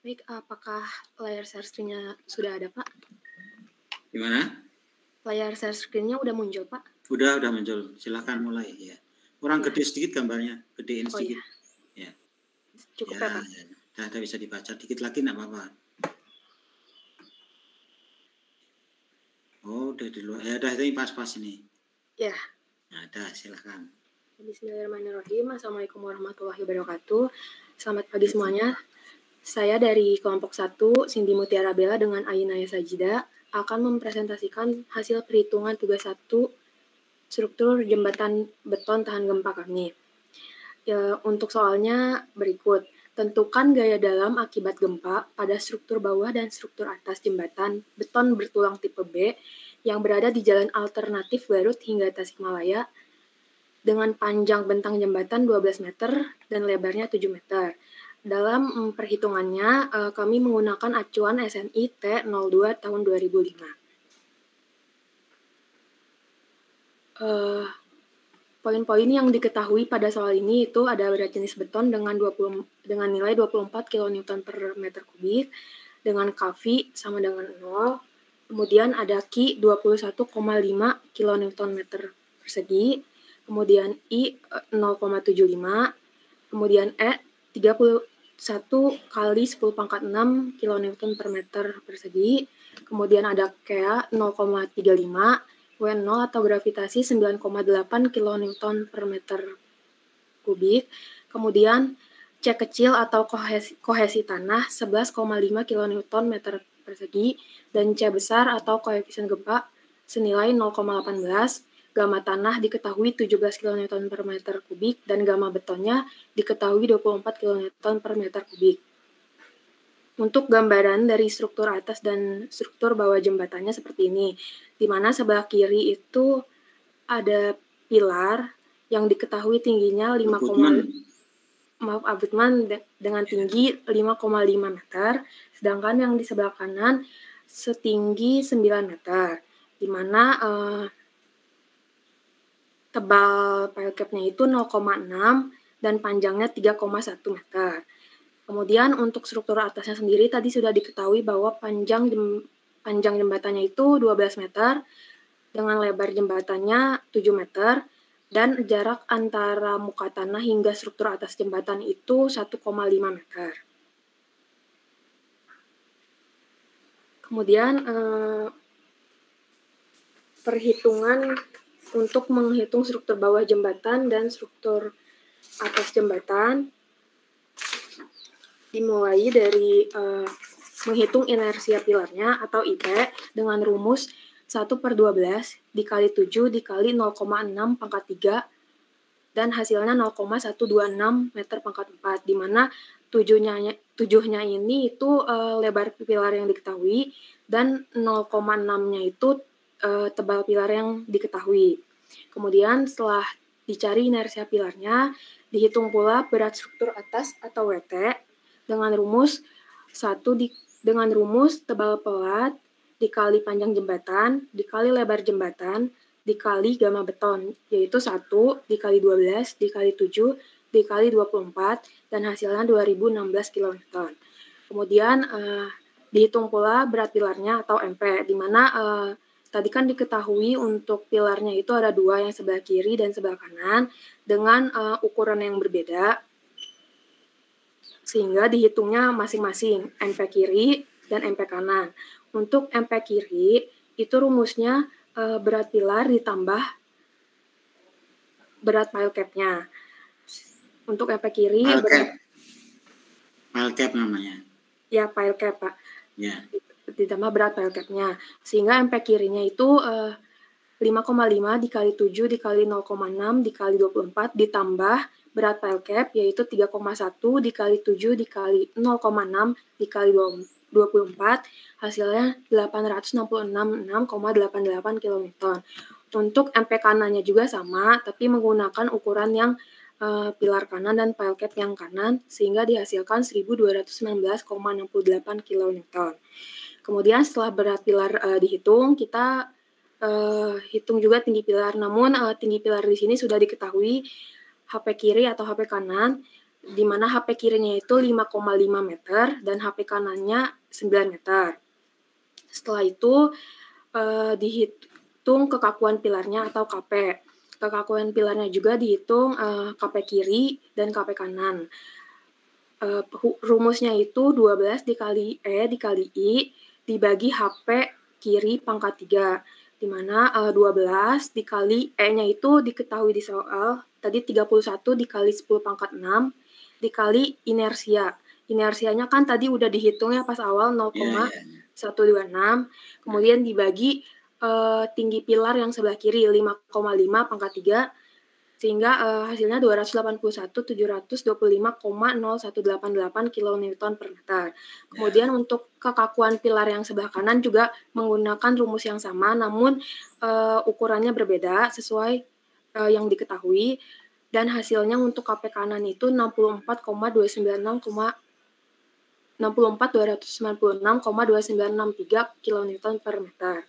Baik, apakah layar share screen-nya sudah ada, Pak? Gimana? Layar share screen-nya udah muncul, Pak? Udah muncul. Silahkan mulai ya. Kurang Ya. gede sedikit gambarnya, gedein Oh sedikit. ya. Ya. Cukup Ya, ya, Pak? Udah bisa dibaca dikit lagi enggak apa-apa. Oh, udah di luar. Ya, udah ini pas-pas ini. Ya. Nah, udah silakan. Bismillahirrahmanirrahim. Assalamualaikum warahmatullahi wabarakatuh. Selamat pagi semuanya. Saya dari kelompok 1, Cindy Mutiara Bella dengan Ainaya Sajida akan mempresentasikan hasil perhitungan tugas 1 struktur jembatan beton tahan gempa kami. Ya, untuk soalnya berikut. Tentukan gaya dalam akibat gempa pada struktur bawah dan struktur atas jembatan beton bertulang tipe B yang berada di jalan alternatif Garut hingga Tasikmalaya dengan panjang bentang jembatan 12 meter dan lebarnya 7 meter. Dalam perhitungannya, kami menggunakan acuan SNI T02 tahun 2005. Poin-poin yang diketahui pada soal ini itu ada berat jenis beton dengan nilai 24 kN per meter kubik, dengan Kv sama dengan 0, kemudian ada Ki 21,5 kN meter persegi, kemudian I 0,75, kemudian E 31 kali 10 pangkat 6 kN per meter persegi, kemudian ada Kea 0,35, W0 atau gravitasi 9,8 kN per meter kubik, kemudian C kecil atau kohesi tanah 11,5 kN meter persegi, dan C besar atau koefisien gempa senilai 0,18, gamma tanah diketahui 17 kN per meter kubik, dan gamma betonnya diketahui 24 kN per meter kubik. Untuk gambaran dari struktur atas dan struktur bawah jembatannya seperti ini, di mana sebelah kiri itu ada pilar yang diketahui tingginya 5, dengan tinggi 5,5 meter, sedangkan yang di sebelah kanan setinggi 9 meter, di mana tebal pile cap-nya itu 0,6 dan panjangnya 3,1 meter. Kemudian untuk struktur atasnya sendiri tadi sudah diketahui bahwa panjang jembatannya itu 12 meter, dengan lebar jembatannya 7 meter, dan jarak antara muka tanah hingga struktur atas jembatan itu 1,5 meter. Kemudian perhitungan untuk menghitung struktur bawah jembatan dan struktur atas jembatan dimulai dari menghitung inersia pilarnya atau IP dengan rumus 1/12 dikali 7 dikali 0,6 pangkat 3 dan hasilnya 0,126 meter pangkat 4, di mana 7-nya ini itu lebar pilar yang diketahui dan 0,6-nya itu tebal pilar yang diketahui. Kemudian setelah dicari inersia pilarnya, dihitung pula berat struktur atas atau WT dengan rumus dengan rumus tebal pelat dikali panjang jembatan dikali lebar jembatan dikali gamma beton, yaitu 1 dikali 12 dikali 7 dikali 24 dan hasilnya 2016 kN. Kemudian dihitung pula berat pilarnya atau MP, di mana tadi kan diketahui untuk pilarnya itu ada 2, yang sebelah kiri dan sebelah kanan dengan ukuran yang berbeda, sehingga dihitungnya masing-masing MP kiri dan MP kanan. Untuk MP kiri itu rumusnya berat pilar ditambah berat pile cap-nya. Untuk MP kiri pile cap namanya. Ya, pile cap, Pak. Ya. Ditambah berat pile cap-nya. Sehingga MP kirinya itu 5,5 dikali 7 dikali 0,6 dikali 24 ditambah berat pile cap, yaitu 3,1 dikali 7 dikali 0,6 dikali 24, hasilnya 866,88 kN. Untuk MP kanannya juga sama, tapi menggunakan ukuran yang pilar kanan dan pile cap yang kanan, sehingga dihasilkan 1219,68 kN. Kemudian setelah berat pilar dihitung, kita hitung juga tinggi pilar. Namun tinggi pilar di sini sudah diketahui HP kiri atau HP kanan di mana HP kirinya itu 5,5 meter dan HP kanannya 9 meter. Setelah itu dihitung kekakuan pilarnya atau KP. Kekakuan pilarnya juga dihitung KP kiri dan KP kanan. Rumusnya itu 12 dikali E dikali I dibagi HP kiri pangkat 3, di mana 12 dikali E-nya itu diketahui di soal, tadi 31 dikali 10 pangkat 6 dikali inersia. Inersianya kan tadi udah dihitung ya pas awal 0,126, kemudian dibagi tinggi pilar yang sebelah kiri 5,5 pangkat 3, sehingga hasilnya 281.725,0188 kN per meter. Kemudian untuk kekakuan pilar yang sebelah kanan juga menggunakan rumus yang sama, namun ukurannya berbeda sesuai yang diketahui, dan hasilnya untuk KP kanan itu 64.296,2963 kN per meter.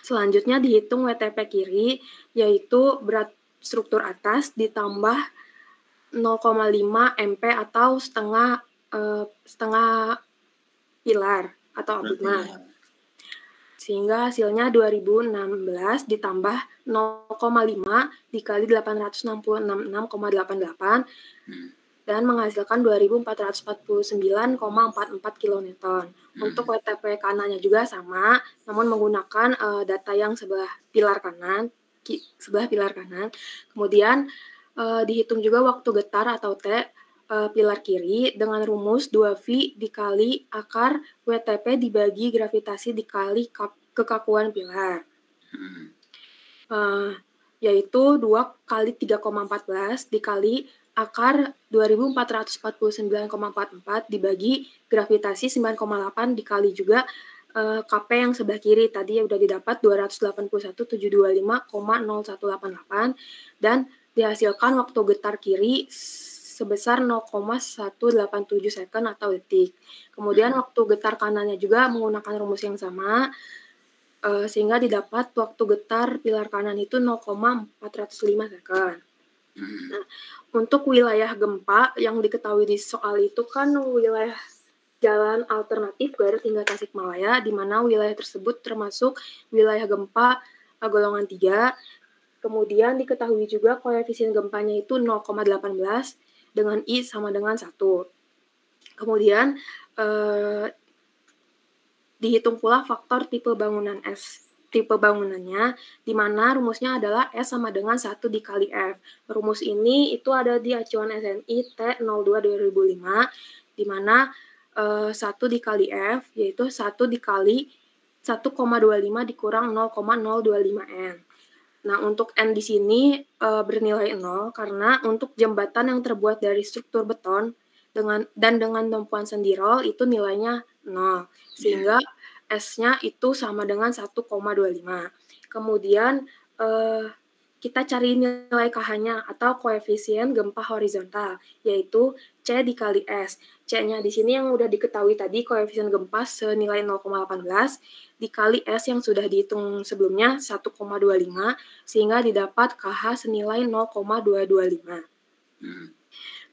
Selanjutnya dihitung WTP kiri, yaitu berat struktur atas ditambah 0,5 MP atau setengah pilar atau abutment. Sehingga hasilnya 2016 ditambah 0,5 dikali 866,88 dan menghasilkan 2.449,44 kN. Untuk WTP kanannya juga sama, namun menggunakan data yang sebelah pilar kanan. Kemudian dihitung juga waktu getar atau T pilar kiri dengan rumus 2V dikali akar WTP dibagi gravitasi dikali kekakuan pilar. Yaitu 2 kali 3,14 dikali akar 2449,44 dibagi gravitasi 9,8 dikali juga KP yang sebelah kiri tadi udah didapat 281.725,0188 dan dihasilkan waktu getar kiri sebesar 0,187 second atau detik. Kemudian waktu getar kanannya juga menggunakan rumus yang sama, sehingga didapat waktu getar pilar kanan itu 0,405 second. Nah, untuk wilayah gempa yang diketahui di soal itu kan wilayah jalan alternatif Garut hingga Tasikmalaya, di mana wilayah tersebut termasuk wilayah gempa golongan 3. Kemudian diketahui juga koefisien gempanya itu 0,18 dengan I sama dengan 1. Kemudian dihitung pula faktor tipe bangunan S. Tipe bangunannya, di mana rumusnya adalah S sama dengan 1 dikali F. Rumus ini itu ada di acuan SNI T02/2005, di mana 1 dikali F, yaitu 1 dikali 1,25 dikurang 0,025 N. Nah, untuk N di sini bernilai 0 karena untuk jembatan yang terbuat dari struktur beton dengan tumpuan sendirol itu nilainya 0. Sehingga S-nya itu sama dengan 1,25. Kemudian kita cari nilai KH-nya atau koefisien gempa horizontal, yaitu C dikali S. C-nya di sini yang udah diketahui tadi, koefisien gempa senilai 0,18 dikali S yang sudah dihitung sebelumnya 1,25, sehingga didapat KH senilai 0,225.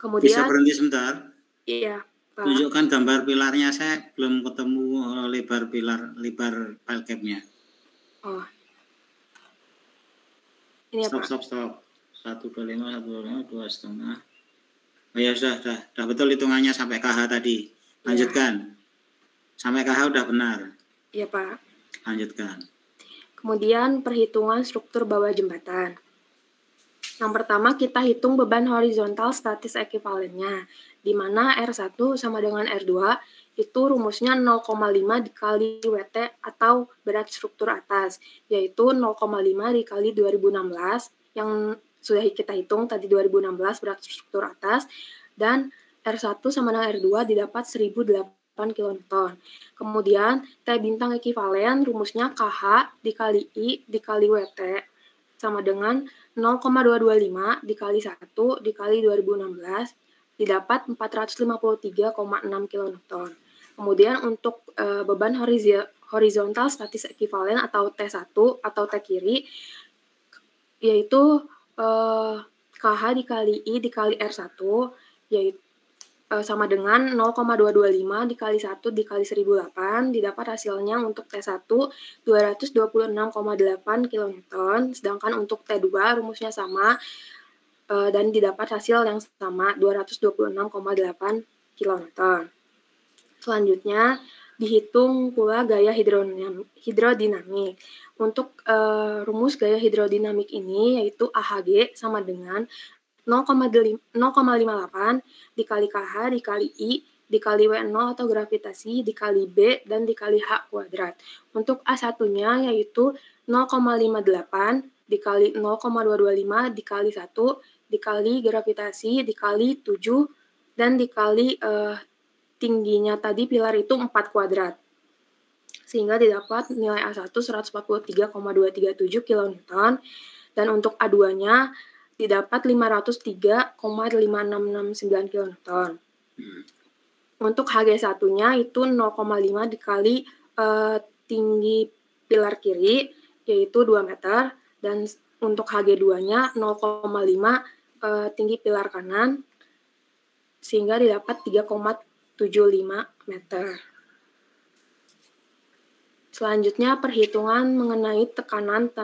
Kemudian, bisa berhenti sebentar? Iya, Pak. Tunjukkan gambar pilarnya, saya belum ketemu lebar file cap-nya. Oh. Ini Stop. 125, 2,5. Oh ya sudah betul hitungannya sampai KH tadi. Lanjutkan. Ya. Sampai KH udah benar. Iya, Pak. Lanjutkan. Kemudian perhitungan struktur bawah jembatan. Yang pertama kita hitung beban horizontal statis ekuivalennya, di mana R1 sama dengan R2 itu rumusnya 0,5 dikali WT atau berat struktur atas, yaitu 0,5 dikali 2016 yang sudah kita hitung tadi 2016 berat struktur atas, dan R1 sama dengan R2 didapat 1008 kN. Kemudian T bintang ekuivalen rumusnya KH dikali I dikali WT sama dengan 0,225 dikali 1 dikali 2016 didapat 453,6 kN. Kemudian untuk beban horizontal statis ekuivalen atau T1 atau T kiri yaitu KH dikali I dikali R1 yaitu sama dengan 0,225 dikali 1 dikali 1008, didapat hasilnya untuk T1 226,8 kilonewton, sedangkan untuk T2 rumusnya sama dan didapat hasil yang sama 226,8 kilonewton. Selanjutnya dihitung pula gaya hidrodinamik. Untuk rumus gaya hidrodinamik ini yaitu AHG sama dengan 0,58 dikali KH dikali I dikali W0 atau gravitasi dikali B dan dikali H kuadrat. Untuk A1-nya yaitu 0,58 dikali 0,225 dikali 1 dikali gravitasi dikali 7 dan dikali tingginya tadi pilar itu 4 kuadrat. Sehingga didapat nilai A1 143,237 kilonewton dan untuk A2-nya didapat 503,5669 kilonewton. Untuk HG1-nya itu 0,5 dikali tinggi pilar kiri yaitu 2 meter dan untuk HG2-nya 0,5 tinggi pilar kanan sehingga didapat 3,75 meter. Selanjutnya perhitungan mengenai tekanan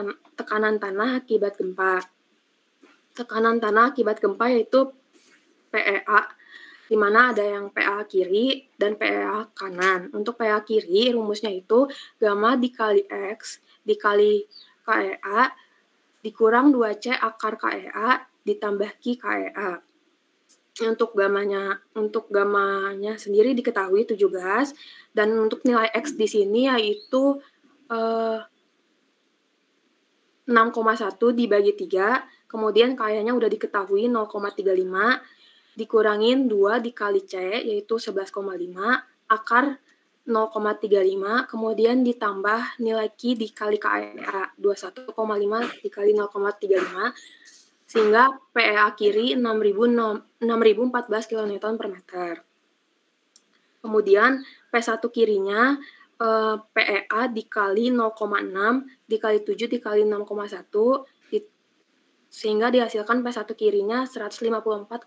tanah akibat gempa. Tekanan tanah akibat gempa yaitu PEA, di mana ada yang PA kiri dan PEA kanan. Untuk PA kiri rumusnya itu gamma dikali X dikali KEA dikurang 2C akar KEA ditambah Q KEA. Untuk gamanya sendiri diketahui 17 dan untuk nilai X di sini yaitu 6,1 dibagi 3, kemudian KE-nya udah diketahui 0,35, dikurangin 2 dikali C, yaitu 11,5, akar 0,35, kemudian ditambah nilai Q dikali KEA, 21,5 dikali 0,35, sehingga PEA kiri 6.014 kN per meter. Kemudian P1 kirinya PEA dikali 0,6 dikali 7 dikali 6,1 sehingga dihasilkan P1 kirinya 154,078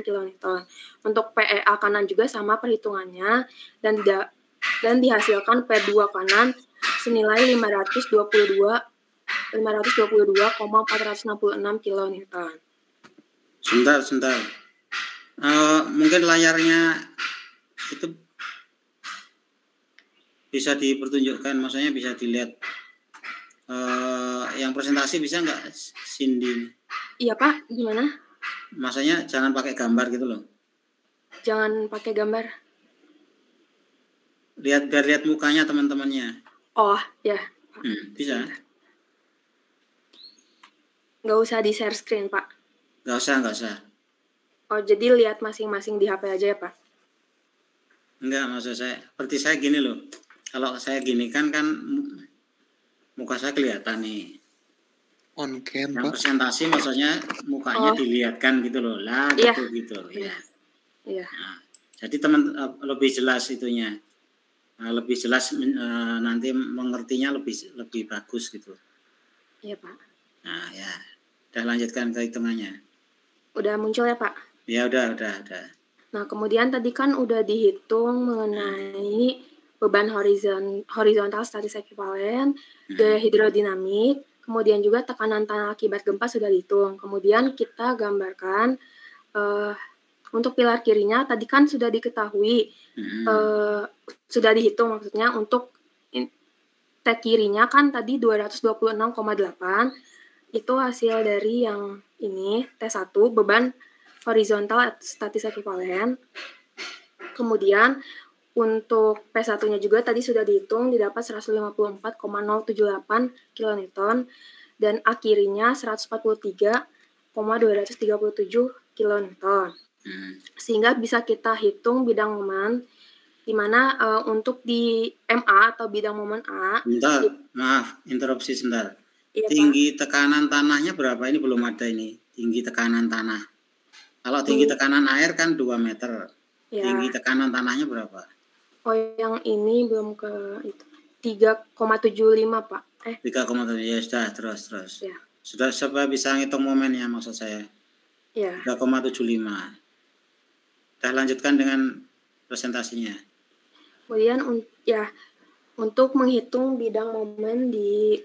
kilonewton. Untuk PEA kanan juga sama perhitungannya dan dihasilkan P2 kanan senilai 522,466 kilonewton. Sebentar. Mungkin layarnya itu bisa dipertunjukkan, maksudnya bisa dilihat. Yang presentasi bisa nggak, Cindy? Iya Pak, gimana? Maksudnya jangan pakai gambar gitu loh. Jangan pakai gambar. Biar lihat mukanya teman-temannya. Oh ya. Bisa. Nggak usah di share screen Pak. Nggak usah. Oh jadi lihat masing-masing di HP aja ya Pak? Enggak, maksud saya seperti saya gini loh. Kalau saya gini kan muka saya kelihatan nih. On cam, yang Pak. presentasi maksudnya mukanya dilihatkan gitu loh. Lah gitu ya. Iya. Nah, jadi teman lebih jelas itunya. Lebih jelas nanti mengertinya lebih bagus gitu. Iya Pak. Nah ya, udah lanjutkan ke hitungannya. Udah muncul ya Pak? Ya udah. Nah kemudian tadi kan udah dihitung mengenai beban horizontal statis ekuivalen, gaya hidrodinamik, kemudian juga tekanan tanah akibat gempa sudah dihitung. Kemudian kita gambarkan untuk pilar kirinya tadi kan sudah diketahui, sudah dihitung maksudnya. Untuk T kirinya kan tadi 226,8, itu hasil dari yang ini T1 beban horizontal statis ekuivalen. Kemudian untuk P1-nya juga tadi sudah dihitung, didapat 154,078 kilonewton dan A kirinya 143,237 kilonewton. Sehingga bisa kita hitung bidang momen, di mana untuk di MA atau bidang momen A. Bentar, maaf, interupsi sebentar. Iya, tinggi Pak. Tekanan tanahnya berapa? Ini belum ada ini, tinggi tekanan tanah. Kalau tinggi tekanan air kan 2 meter. Ya. Tinggi tekanan tanahnya berapa? Oh, yang ini belum ke itu. 3,75 Pak. 3,7 ya sudah, terus. Ya. Sudah bisa ngitung momennya maksud saya. Ya. 3,75. Kita lanjutkan dengan presentasinya. Kemudian untuk menghitung bidang momen di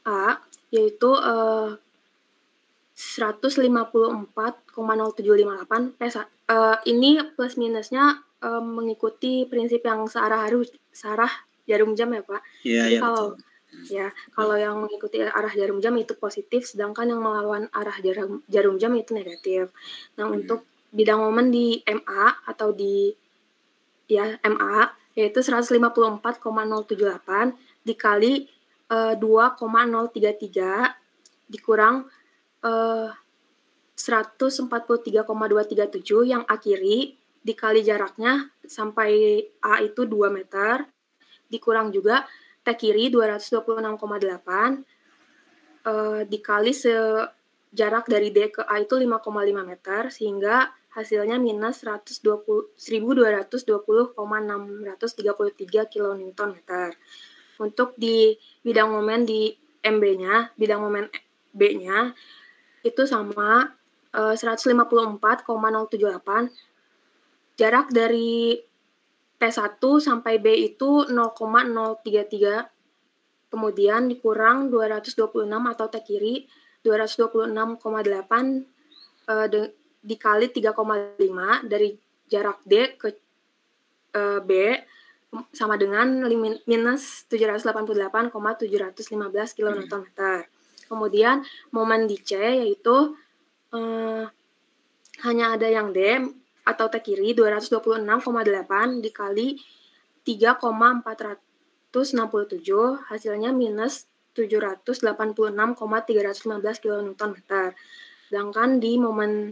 A, yaitu 154,0758 ini plus minusnya mengikuti prinsip yang searah jarum jam ya Pak. Iya, Jadi ya, kalau betul. kalau yang mengikuti arah jarum jam itu positif, sedangkan yang melawan arah jarum jam itu negatif. Nah, untuk bidang momen di MA atau di MA yaitu 154,078 dikali 2,033 dikurang 143,237 yang akhiri dikali jaraknya sampai A itu 2 meter dikurang juga T kiri 226,8 dikali jarak dari D ke A itu 5,5 meter sehingga hasilnya minus 1220,633 kN. Untuk di bidang momen di MB-nya, bidang momen B-nya itu sama 154,078. Jarak dari P1 sampai B itu 0,033. Kemudian dikurang 226 atau T kiri 226,8 dikali 3,5 dari jarak D ke B sama dengan minus 788,715 kN. Kemudian momen di C yaitu hanya ada yang D atau T kiri 226,8 dikali 3,467 hasilnya minus 786,315 kN. Sedangkan di momen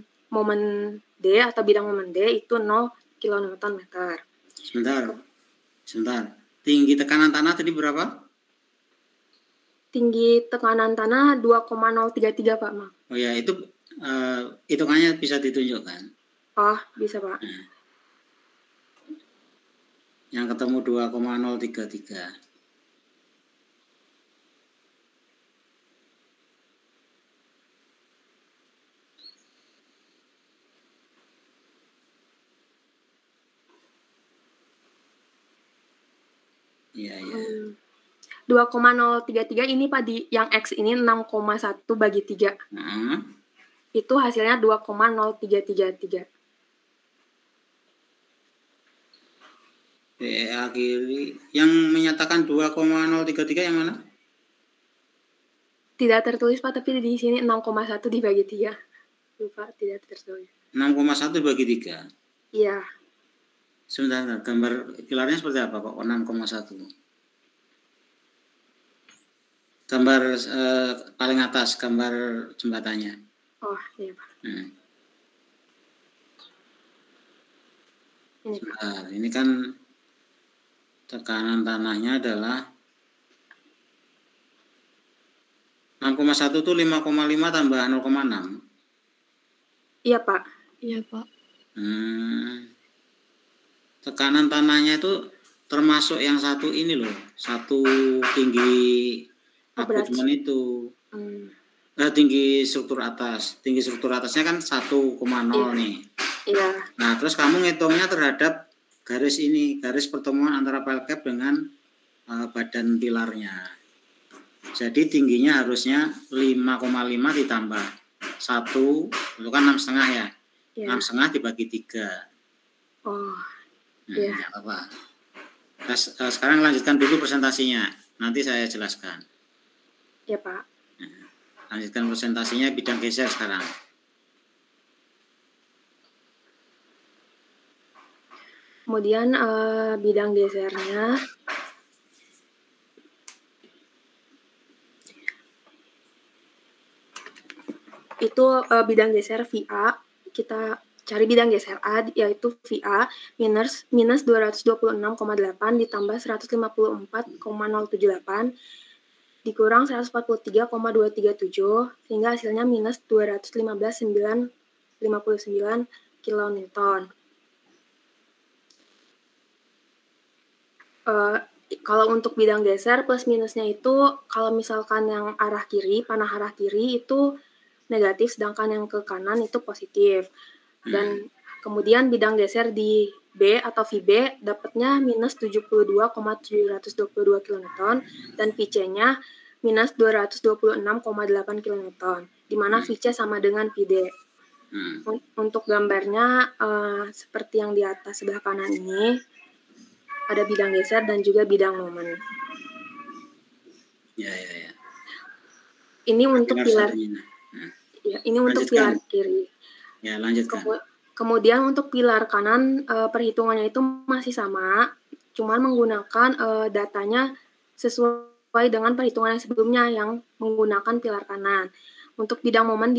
D atau bidang momen D itu 0 kN. Sebentar. Tinggi tekanan tanah tadi berapa? Tinggi tekanan tanah 2,033 Pak. Oh ya, itu hitungannya bisa ditunjukkan. Oh, bisa Pak. Yang ketemu 2,033. Iya, iya. 2,033 ini Pak di yang X ini 6,1 bagi 3. Itu hasilnya 2,0333. PA kiri yang menyatakan 2,033 yang mana? Tidak tertulis Pak, tapi di sini 6,1 dibagi 3. Lupa, tidak tertulis. 6,1 dibagi 3? Iya. Sebentar, gambar pilarnya seperti apa kok 6,1? Gambar paling atas, gambar jembatannya. Oh, iya Pak. Ini Pak. Ini kan tekanan tanahnya adalah 6,1 itu 5,5 tambah 0,6. Iya Pak. Iya Pak. Tekanan tanahnya itu termasuk yang satu ini loh, satu tinggi abutmen itu. Tinggi struktur atas. Tinggi struktur atasnya kan 1,0 nih. Iya. Nah, terus kamu ngitungnya terhadap garis ini, garis pertemuan antara pel cap dengan badan pilarnya. Jadi tingginya harusnya 5,5 ditambah 1, itu kan 6,5 ya. 6,5 dibagi 3. Oh. Iya. Apa. Sekarang lanjutkan dulu presentasinya. Nanti saya jelaskan. Ya Pak. Lanjutkan presentasinya bidang geser sekarang. Kemudian bidang gesernya itu bidang geser VA. Kita cari bidang geser A yaitu VA minus 226,8 ditambah 154,078 dikurang 143,237 sehingga hasilnya minus 215,959 kN. Kalau untuk bidang geser plus minusnya itu kalau misalkan yang arah kiri, panah arah kiri itu negatif, sedangkan yang ke kanan itu positif. Dan kemudian bidang geser di B atau VB dapatnya minus 72,722 kN dan VC-nya minus 226,8 kN, di mana VC sama dengan VD. Untuk gambarnya seperti yang di atas sebelah kanan ini, ada bidang geser dan juga bidang momen. Ya. Ini untuk pilar, ya, ini untuk pilar kiri. Ya, lanjutkan. Kemudian untuk pilar kanan perhitungannya itu masih sama, cuman menggunakan datanya sesuai dengan perhitungan yang sebelumnya yang menggunakan pilar kanan. Untuk bidang momen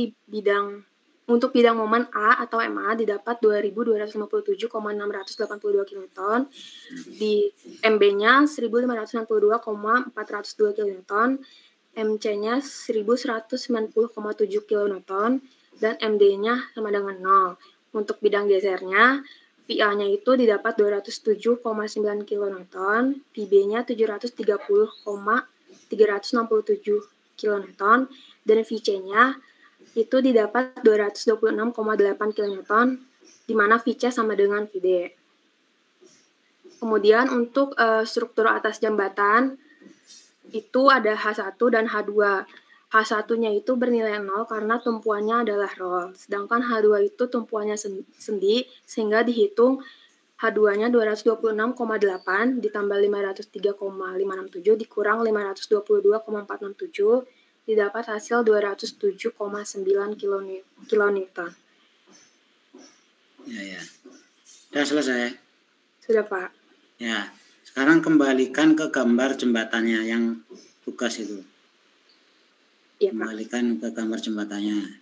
untuk bidang momen A atau MA didapat 2.257,682 kN, di MB-nya 1.562,402 kN, MC-nya 1.190,7 kN, dan MD-nya sama dengan 0. Untuk bidang gesernya, PA-nya itu didapat 207,9 kN, PB-nya 730,367 kN, dan VC-nya itu didapat 226,8 kN, di mana VC sama dengan VD. Kemudian untuk struktur atas jembatan, itu ada H1 dan H2. H1-nya itu bernilai 0 karena tumpuannya adalah roll, sedangkan H2 itu tumpuannya sendi, sehingga dihitung H2-nya 226,8 ditambah 503,567 dikurang 522,467, didapat hasil 207,9 kN. Ya. Sudah selesai? Sudah, Pak. Ya. Sekarang kembalikan ke gambar jembatannya yang tugas itu. Ya, Pak. Kembalikan ke gambar jembatannya.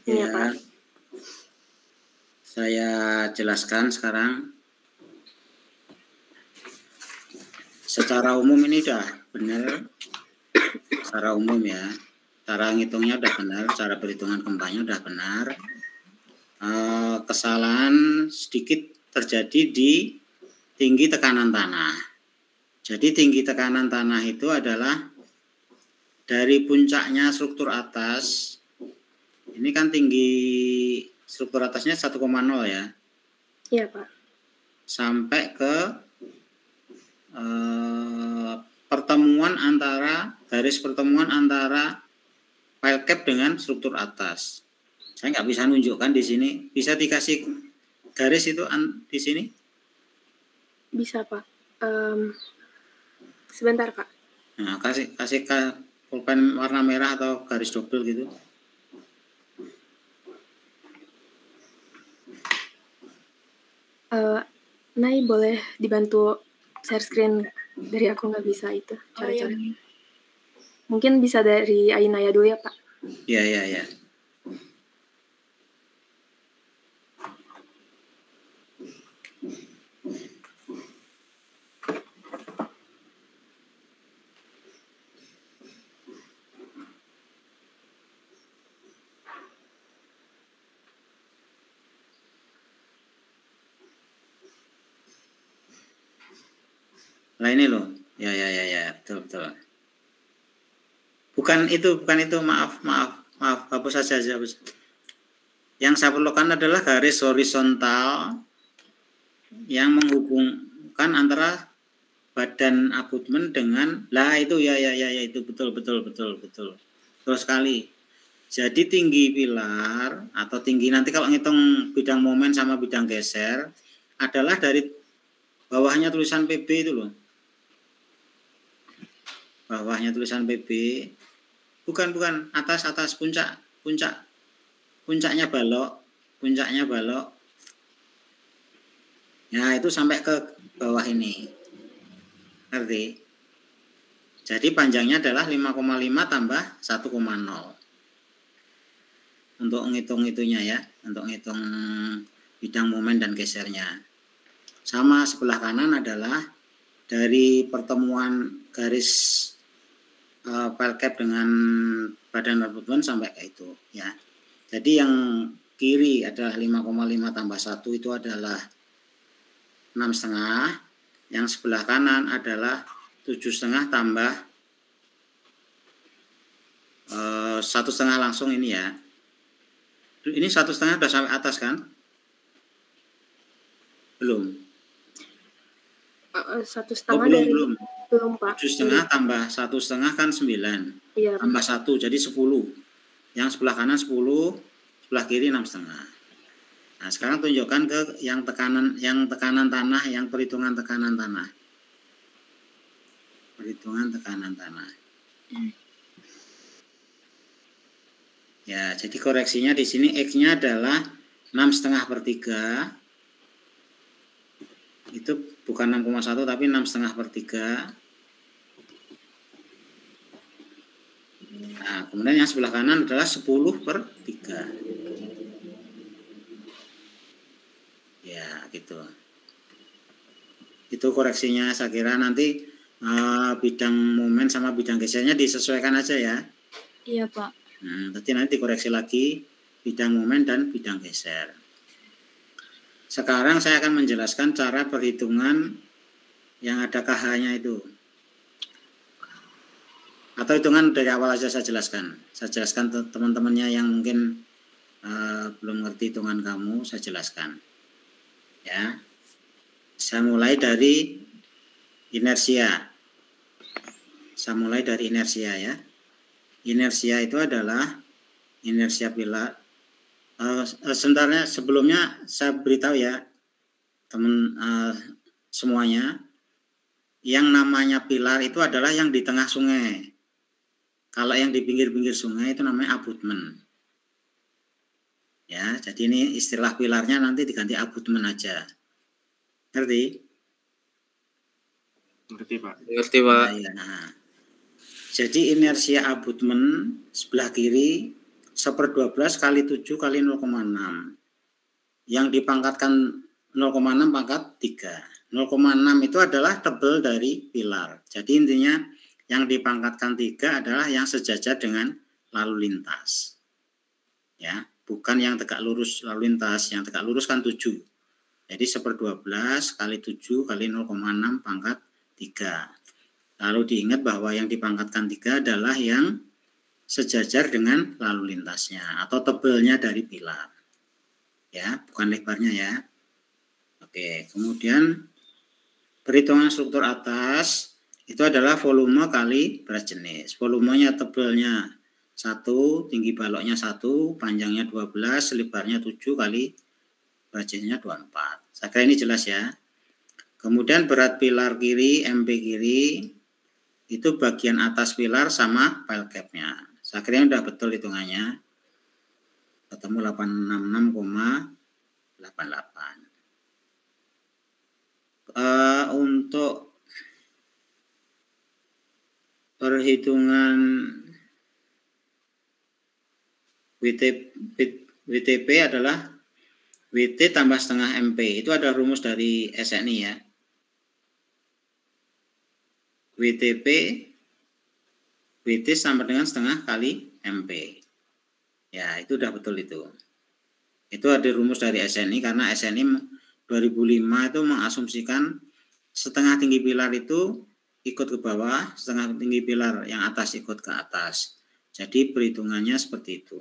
Ya, Pak. Saya jelaskan sekarang. Secara umum ini udah benar. Secara umum ya. Cara ngitungnya udah benar, cara perhitungan gempanya udah benar. Kesalahan sedikit terjadi di tinggi tekanan tanah. Jadi tinggi tekanan tanah itu adalah dari puncaknya struktur atas. Ini kan tinggi struktur atasnya 1,0 ya. Iya, Pak. Sampai ke garis pertemuan antara file cap dengan struktur atas. Saya nggak bisa nunjukkan di sini. Bisa dikasih garis itu di sini? Bisa, Pak. Sebentar, Pak. Nah, kasih pulpen warna merah atau garis double gitu. Nay, boleh dibantu share screen nggak? Dari aku nggak bisa itu. Cara-cara. Mungkin bisa dari Ainaya dulu ya, Pak. Iya. Nah ini loh, ya, betul. Bukan itu, maaf, hapus saja. Yang saya perlukan adalah garis horizontal yang menghubungkan antara badan abutmen dengan, itu itu betul sekali. Jadi tinggi pilar atau tinggi nanti kalau ngitung bidang momen sama bidang geser adalah dari bawahnya tulisan PB itu loh. Bawahnya tulisan PB, bukan atas puncaknya balok, ya itu sampai ke bawah ini, ngerti? Jadi panjangnya adalah 5,5 tambah 1,0 untuk ngitung itunya ya, untuk ngitung bidang momen dan gesernya. Sama sebelah kanan adalah dari pertemuan garis file cap dengan badan abutmen sampai ke itu ya. Jadi yang kiri adalah 5,5 tambah 1 itu adalah 6,5. Yang sebelah kanan adalah 7,5 tambah 1,5 langsung ini ya. Ini 1,5 udah sampai atas kan? Belum. 1,5 dari belum Pak. 7,5 tambah 1,5 kan 9. Iya. Tambah 1 jadi 10. Yang sebelah kanan 10, sebelah kiri 6,5. Nah, sekarang tunjukkan ke yang tekanan tanah, yang perhitungan tekanan tanah. Perhitungan tekanan tanah. Ya, jadi koreksinya di sini X-nya adalah 6,5/3. Itu bukan 6,1 tapi 6,5/3. Nah, kemudian yang sebelah kanan adalah 10/3. Ya, gitu. Itu koreksinya, saya kira nanti bidang momen sama bidang gesernya disesuaikan aja ya. Iya, Pak. Nanti dikoreksi lagi bidang momen dan bidang geser. Sekarang saya akan menjelaskan cara perhitungan yang ada KH-nya itu. Atau hitungan dari awal aja saya jelaskan. Saya jelaskan teman-temannya yang mungkin belum ngerti hitungan kamu, saya jelaskan. Ya. Saya mulai dari inersia. Ya. Inersia itu adalah inersia pilar. Sebenarnya sebelumnya saya beritahu ya teman semuanya, yang namanya pilar itu adalah yang di tengah sungai. Kalau yang di pinggir-pinggir sungai itu namanya abutmen. Ya, jadi ini istilah pilarnya nanti diganti abutmen aja. Ngerti? Ngerti, Pak. Ya. Nah. Jadi inersia abutmen sebelah kiri 1/12 kali 7 kali 0,6. Yang dipangkatkan 0,6 pangkat 3. 0,6 itu adalah tebal dari pilar. Jadi intinya yang dipangkatkan 3 adalah yang sejajar dengan lalu lintas. Ya, bukan yang tegak lurus lalu lintas. Yang tegak lurus kan 7. Jadi 1/12 kali 7 kali 0,6 pangkat 3. Lalu diingat bahwa yang dipangkatkan 3 adalah yang sejajar dengan lalu lintasnya atau tebelnya dari pilar. Ya, bukan lebarnya ya. Oke, kemudian perhitungan struktur atas itu adalah volume kali berat jenis. Volumenya tebelnya 1, tinggi baloknya 1, panjangnya 12, lebarnya 7 kali berat jenisnya 24. Saya kira ini jelas ya. Kemudian berat pilar kiri, MP kiri, itu bagian atas pilar sama pile cap-nya. Saya kira udah betul hitungannya. Ketemu 866,88. Untuk perhitungan WTP adalah WT tambah setengah MP. Itu ada rumus dari SNI ya. WT sama dengan setengah kali MP. Ya, itu udah betul itu. Itu ada rumus dari SNI karena SNI 2005 itu mengasumsikan setengah tinggi pilar itu ikut ke bawah, setengah tinggi pilar yang atas ikut ke atas. Jadi perhitungannya seperti itu.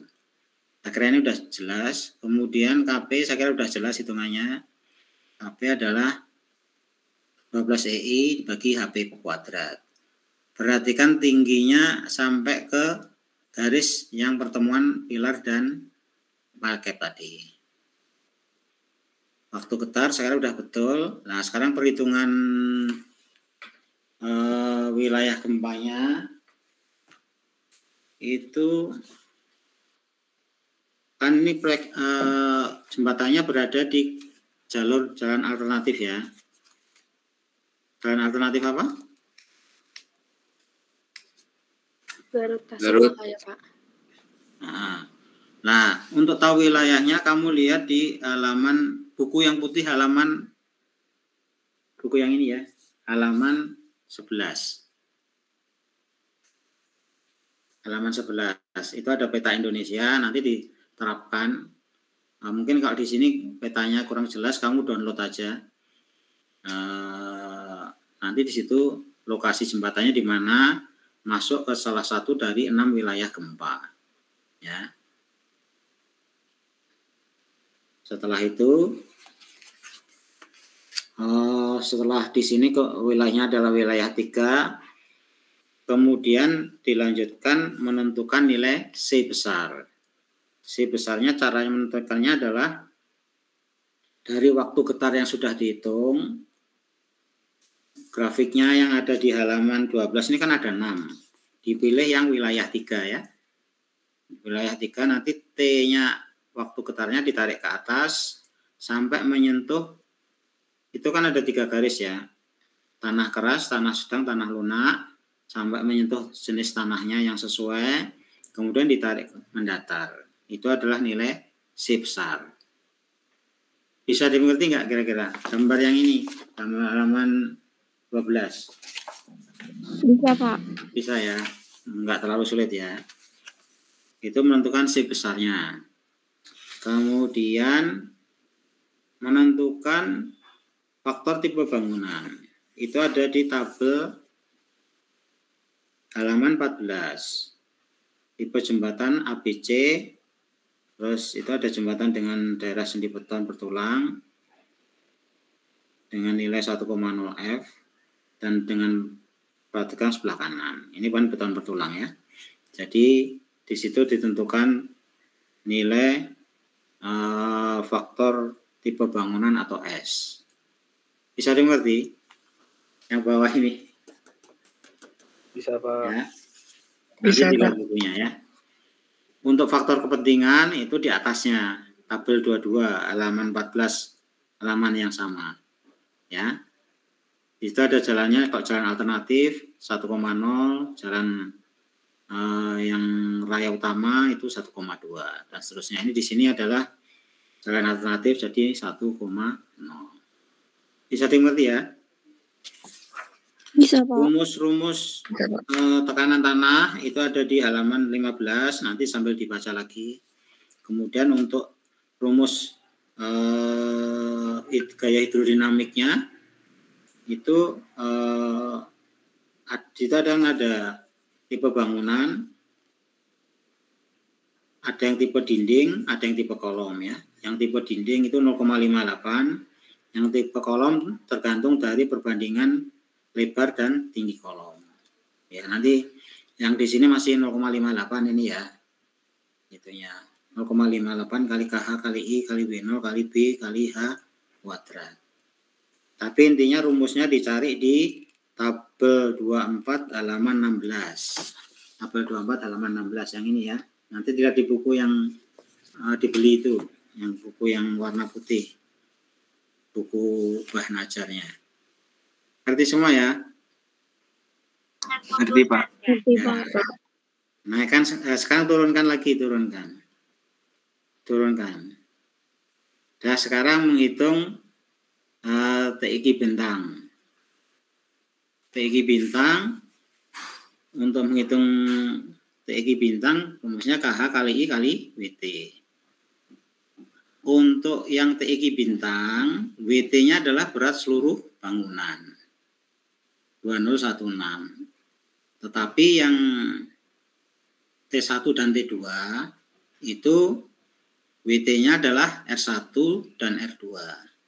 Saya kira ini udah jelas. Kemudian KP saya kira udah jelas hitungannya. KP adalah 12 EI bagi HP kuadrat. Perhatikan tingginya sampai ke garis yang pertemuan pilar dan pile cap tadi. Waktu getar sekarang udah betul. Nah, sekarang perhitungan wilayah gempanya itu kan ini jembatannya berada di jalan alternatif ya. Jalan alternatif apa? Garut. Ya, Pak. Nah, untuk tahu wilayahnya kamu lihat di halaman buku yang putih, halaman buku yang ini ya, halaman 11. Halaman 11 itu ada peta Indonesia, nanti diterapkan. Nah, mungkin kalau di sini petanya kurang jelas, kamu download aja. Nanti di situ lokasi jembatannya di mana, masuk ke salah satu dari 6 wilayah gempa. Ya. Setelah itu, setelah di sini wilayahnya adalah wilayah 3, kemudian dilanjutkan menentukan nilai C besar. C besarnya caranya menentukannya adalah dari waktu getar yang sudah dihitung, grafiknya yang ada di halaman 12 ini kan ada 6. Dipilih yang wilayah 3 ya. Wilayah 3 nanti T-nya waktu getarnya ditarik ke atas sampai menyentuh, itu kan ada 3 garis ya. Tanah keras, tanah sedang, tanah lunak, sampai menyentuh jenis tanahnya yang sesuai, kemudian ditarik mendatar. Itu adalah nilai C besar. Bisa dimengerti nggak kira-kira gambar yang ini, gambar halaman 12? Bisa, Pak. Bisa ya, nggak terlalu sulit ya. Itu menentukan C besarnya. Kemudian menentukan faktor tipe bangunan. Itu ada di tabel halaman 14. Tipe jembatan ABC, terus itu ada jembatan dengan daerah sendi beton bertulang dengan nilai 1,0 F dan dengan perhatikan sebelah kanan. Ini kan beton bertulang ya. Jadi di situ ditentukan nilai faktor tipe bangunan atau S. Bisa dimengerti? Yang bawah ini. Bisa, Pak. Ya. Bisa, Pak. Pak. Bukunya ya. Untuk faktor kepentingan itu di atasnya, tabel 22 halaman 14, halaman yang sama. Ya. Itu ada jalannya, kalau jalan alternatif 1,0, jalan yang raya utama itu 1,2 dan seterusnya. Ini di sini adalah jalan alternatif jadi 1,0. Bisa dimengerti ya? Bisa, Pak. Rumus-rumus tekanan tanah itu ada di halaman 15, nanti sambil dibaca lagi. Kemudian untuk rumus gaya hidrodinamiknya itu ada tipe bangunan, ada yang tipe dinding, ada yang tipe kolom ya. Yang tipe dinding itu 0,58, yang tipe kolom tergantung dari perbandingan lebar dan tinggi kolom. Ya, nanti yang di sini masih 0,58 ini ya. Itunya 0,58 kali KH kali I kali B0 kali B kali H kuadrat. Tapi intinya rumusnya dicari di tabel 24 halaman 16. Tabel 24 halaman 16 yang ini ya. Nanti tidak di buku yang dibeli itu, yang buku yang warna putih. Buku bahan ajarnya. Ngerti semua ya? Ngerti, Pak. Ngerti, Ya. Pak. Nah, kan sekarang turunkan lagi, turunkan. Dan sekarang menghitung TIQ bintang. TIQ bintang, untuk menghitung TIQ bintang, rumusnya KH kali I kali WT. Untuk yang TIQ bintang, WT-nya adalah berat seluruh bangunan. 2016. Tetapi yang T1 dan T2 itu WT-nya adalah R1 dan R2.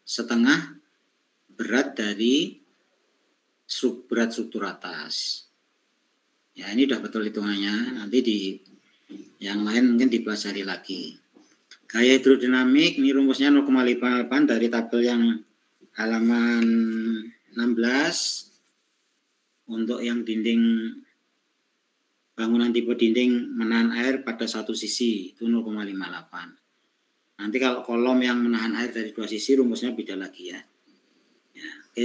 Setengah berat dari berat struktur atas. Ya, ini udah betul hitungannya. Nanti di yang lain mungkin dipelajari lagi. Gaya hidrodinamik, ini rumusnya 0,58 dari tabel yang halaman 16. Untuk yang dinding bangunan tipe dinding menahan air pada satu sisi itu 0,58. Nanti kalau kolom yang menahan air dari dua sisi rumusnya beda lagi ya. Ya, oke,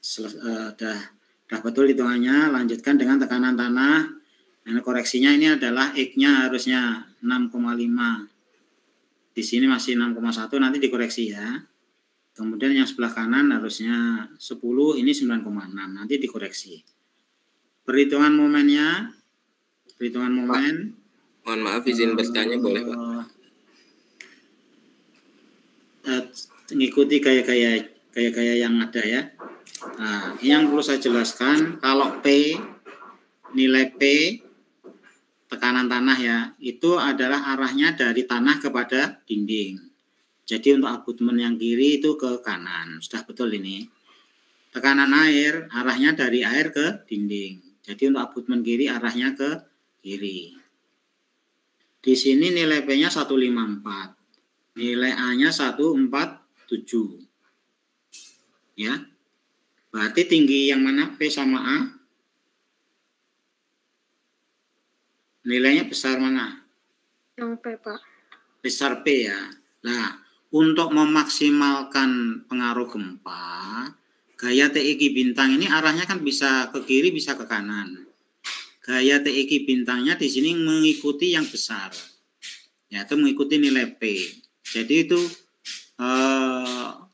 sudah betul hitungannya. Lanjutkan dengan tekanan tanah. Dan koreksinya ini adalah X-nya harusnya 6,5. Di sini masih 6,1, nanti dikoreksi ya. Kemudian yang sebelah kanan harusnya 10, ini 9,6, nanti dikoreksi. Perhitungan momennya, momen. Mohon maaf, izin bertanya boleh, Pak? Mengikuti gaya-gaya yang ada ya. Nah, ini yang perlu saya jelaskan, kalau P nilai P tekanan tanah ya, itu adalah arahnya dari tanah kepada dinding. Jadi untuk abutmen yang kiri itu ke kanan. Sudah betul ini. Tekanan air arahnya dari air ke dinding. Jadi untuk abutmen kiri arahnya ke kiri. Di sini nilai P-nya 154. Nilai A-nya 147. Ya. Berarti tinggi yang mana? P sama A? Nilainya besar mana? Yang P, Pak. Besar P ya. Nah, untuk memaksimalkan pengaruh gempa, gaya TIQ bintang ini arahnya kan bisa ke kiri, bisa ke kanan. Gaya TIQ bintangnya di sini mengikuti yang besar, yaitu mengikuti nilai P. Jadi itu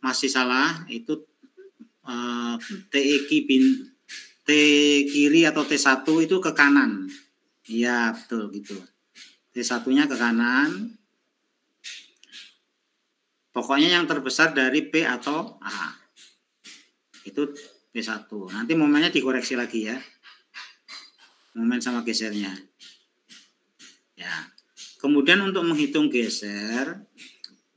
masih salah, itu TIQ T kiri atau T1 itu ke kanan. Iya, betul gitu. T1-nya ke kanan. Pokoknya yang terbesar dari P atau A. Itu P1. Nanti momennya dikoreksi lagi ya. Momen sama gesernya. Ya. Kemudian untuk menghitung geser,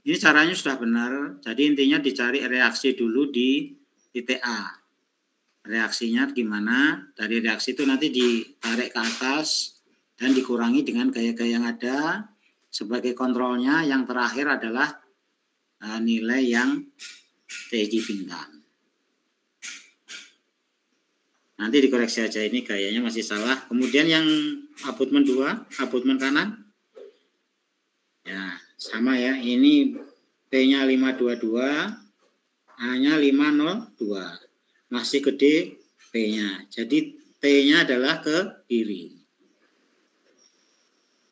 ini caranya sudah benar. Jadi intinya dicari reaksi dulu di titik A. Reaksinya gimana? Dari reaksi itu nanti ditarik ke atas dan dikurangi dengan gaya-gaya yang ada. Sebagai kontrolnya yang terakhir adalah nilai yang TIQ bintang. Nanti dikoreksi aja, ini gayanya masih salah. Kemudian yang abutmen 2, abutmen kanan. Ya, sama ya. Ini P-nya 522, A-nya 502. Masih gede P-nya. Jadi T-nya adalah ke kiri.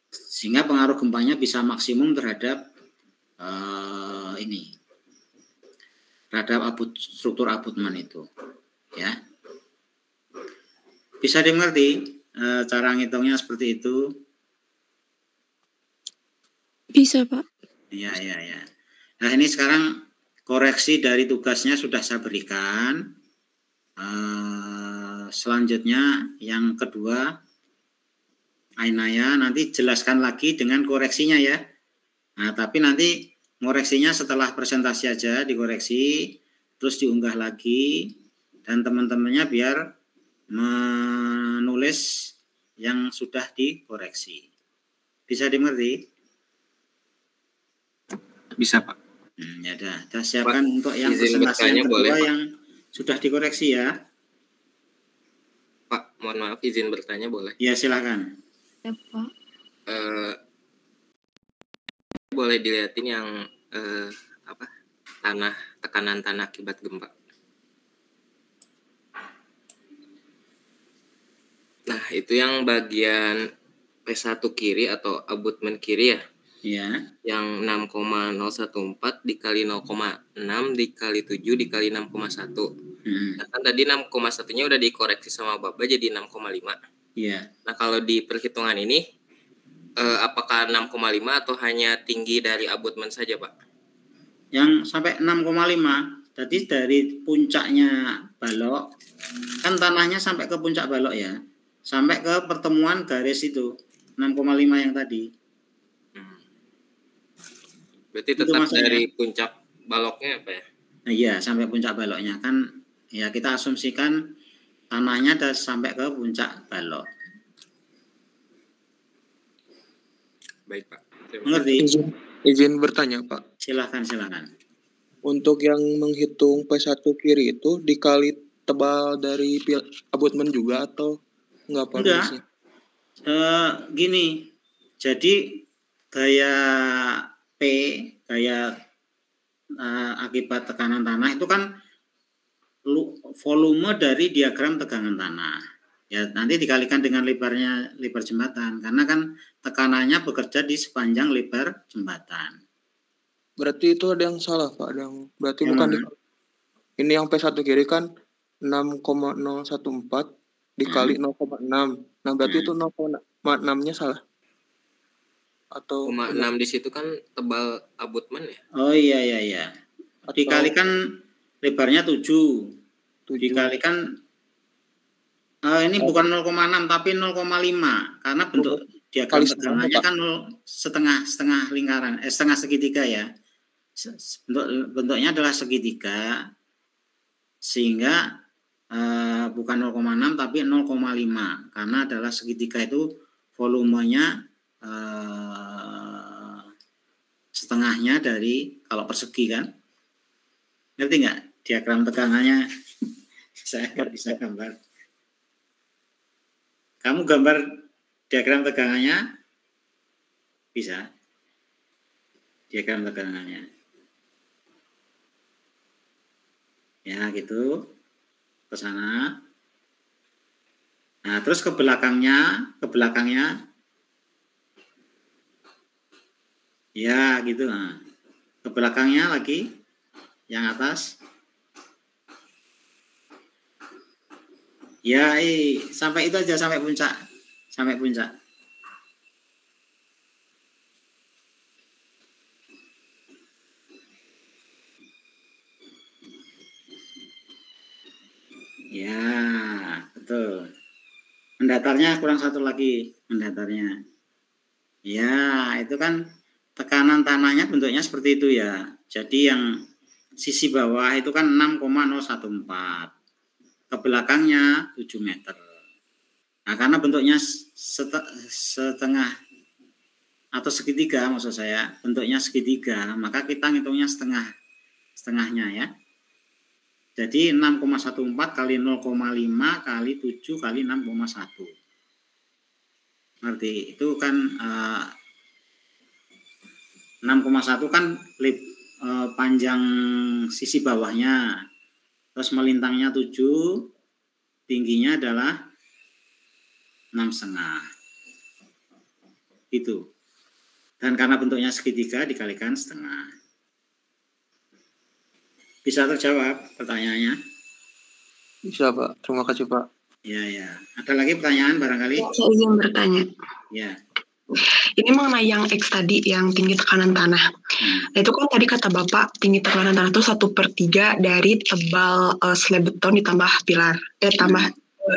Sehingga pengaruh gempanya bisa maksimum terhadap ini. Terhadap struktur abutmen itu. Ya. Bisa dimengerti cara ngitungnya seperti itu? Bisa, Pak. Iya. Nah, ini sekarang koreksi dari tugasnya sudah saya berikan. Selanjutnya yang kedua, Ainaya nanti jelaskan lagi dengan koreksinya ya. Nah, tapi nanti koreksinya setelah presentasi aja dikoreksi, terus diunggah lagi, dan teman-temannya biar menulis yang sudah dikoreksi. Bisa dimengerti? Bisa, Pak. Ya udah, kita siapkan Pak, untuk yang izin presentasi yang bertanya kedua boleh, Pak? yang sudah dikoreksi ya. Pak, mohon maaf, izin bertanya boleh? Ya, silakan. Ya, Pak. Boleh dilihatin yang tekanan tanah akibat gempa. Nah, itu yang bagian P1 kiri atau abutmen kiri ya? Ya. Yang 6,014 dikali 0,6 dikali 7 dikali 6,1. Nah, kan tadi 6,1-nya udah dikoreksi sama Bapak jadi 6,5. Iya. Nah, kalau di perhitungan ini apakah 6,5 atau hanya tinggi dari abutmen saja, Pak? Yang sampai 6,5. Jadi dari puncaknya balok, kan tanahnya sampai ke puncak balok ya. Sampai ke pertemuan garis itu 6,5 yang tadi. Berarti tetap dari puncak baloknya apa ya? Nah, iya, sampai puncak baloknya kan ya, kita asumsikan tanahnya ada sampai ke puncak balok. Baik, Pak. Mengerti? Izin bertanya, Pak. Silakan. Untuk yang menghitung P1 kiri itu dikali tebal dari abutmen juga atau enggak, Pak? Enggak. Gini. Jadi gaya P, gaya akibat tekanan tanah itu kan volume dari diagram tegangan tanah. Ya, nanti dikalikan dengan lebar jembatan, karena kan tekanannya bekerja di sepanjang lebar jembatan. Berarti itu ada yang salah, Pak. Berarti yang bukan ini yang P1 kiri kan 6,014 dikali 0,6. Nah, berarti itu 0,6-nya salah. Atau 0,6 di situ kan tebal abutmen ya? Oh iya. Dikalikan lebarnya 7. Dikalikan Ini bukan 0,6 tapi 0,5 karena bentuk diagram Kali setengah, tegangannya Pak. kan setengah lingkaran, setengah segitiga ya. Bentuknya adalah segitiga sehingga bukan 0,6 tapi 0,5 karena adalah segitiga itu volumenya setengahnya dari kalau persegi kan. Ngerti nggak diagram tegangannya? Saya nggak bisa gambar. Kamu gambar diagram tegangannya? Bisa? Diagram tegangannya. Ya gitu. Ke sana. Nah, terus ke belakangnya. Ya gitu. Nah. Ke belakangnya lagi. Yang atas. Ya, sampai itu aja, sampai puncak. Ya, betul. Mendatarnya kurang satu lagi, mendatarnya. Ya, itu kan tekanan tanahnya bentuknya seperti itu ya. Jadi yang sisi bawah itu kan 6,014. Ke belakangnya 7 meter. Nah, karena bentuknya setengah atau segitiga maksud saya, bentuknya segitiga, maka kita ngitungnya setengahnya ya. Jadi 6,14 kali 0,5 kali 7 kali 6,1. Ngerti? Itu kan 6,1 kan panjang sisi bawahnya. Terus melintangnya 7, tingginya adalah 6,5. Itu. Dan karena bentuknya segitiga dikalikan setengah. Bisa terjawab pertanyaannya? Bisa, Pak. Terima kasih, Pak. Ya. Ada lagi pertanyaan barangkali? Saya izin bertanya. Ya. Ini mengenai yang X tadi, yang tinggi tekanan tanah. Nah, itu kan tadi kata Bapak, tinggi tekanan tanah itu 1/3 dari tebal slab beton ditambah pilar.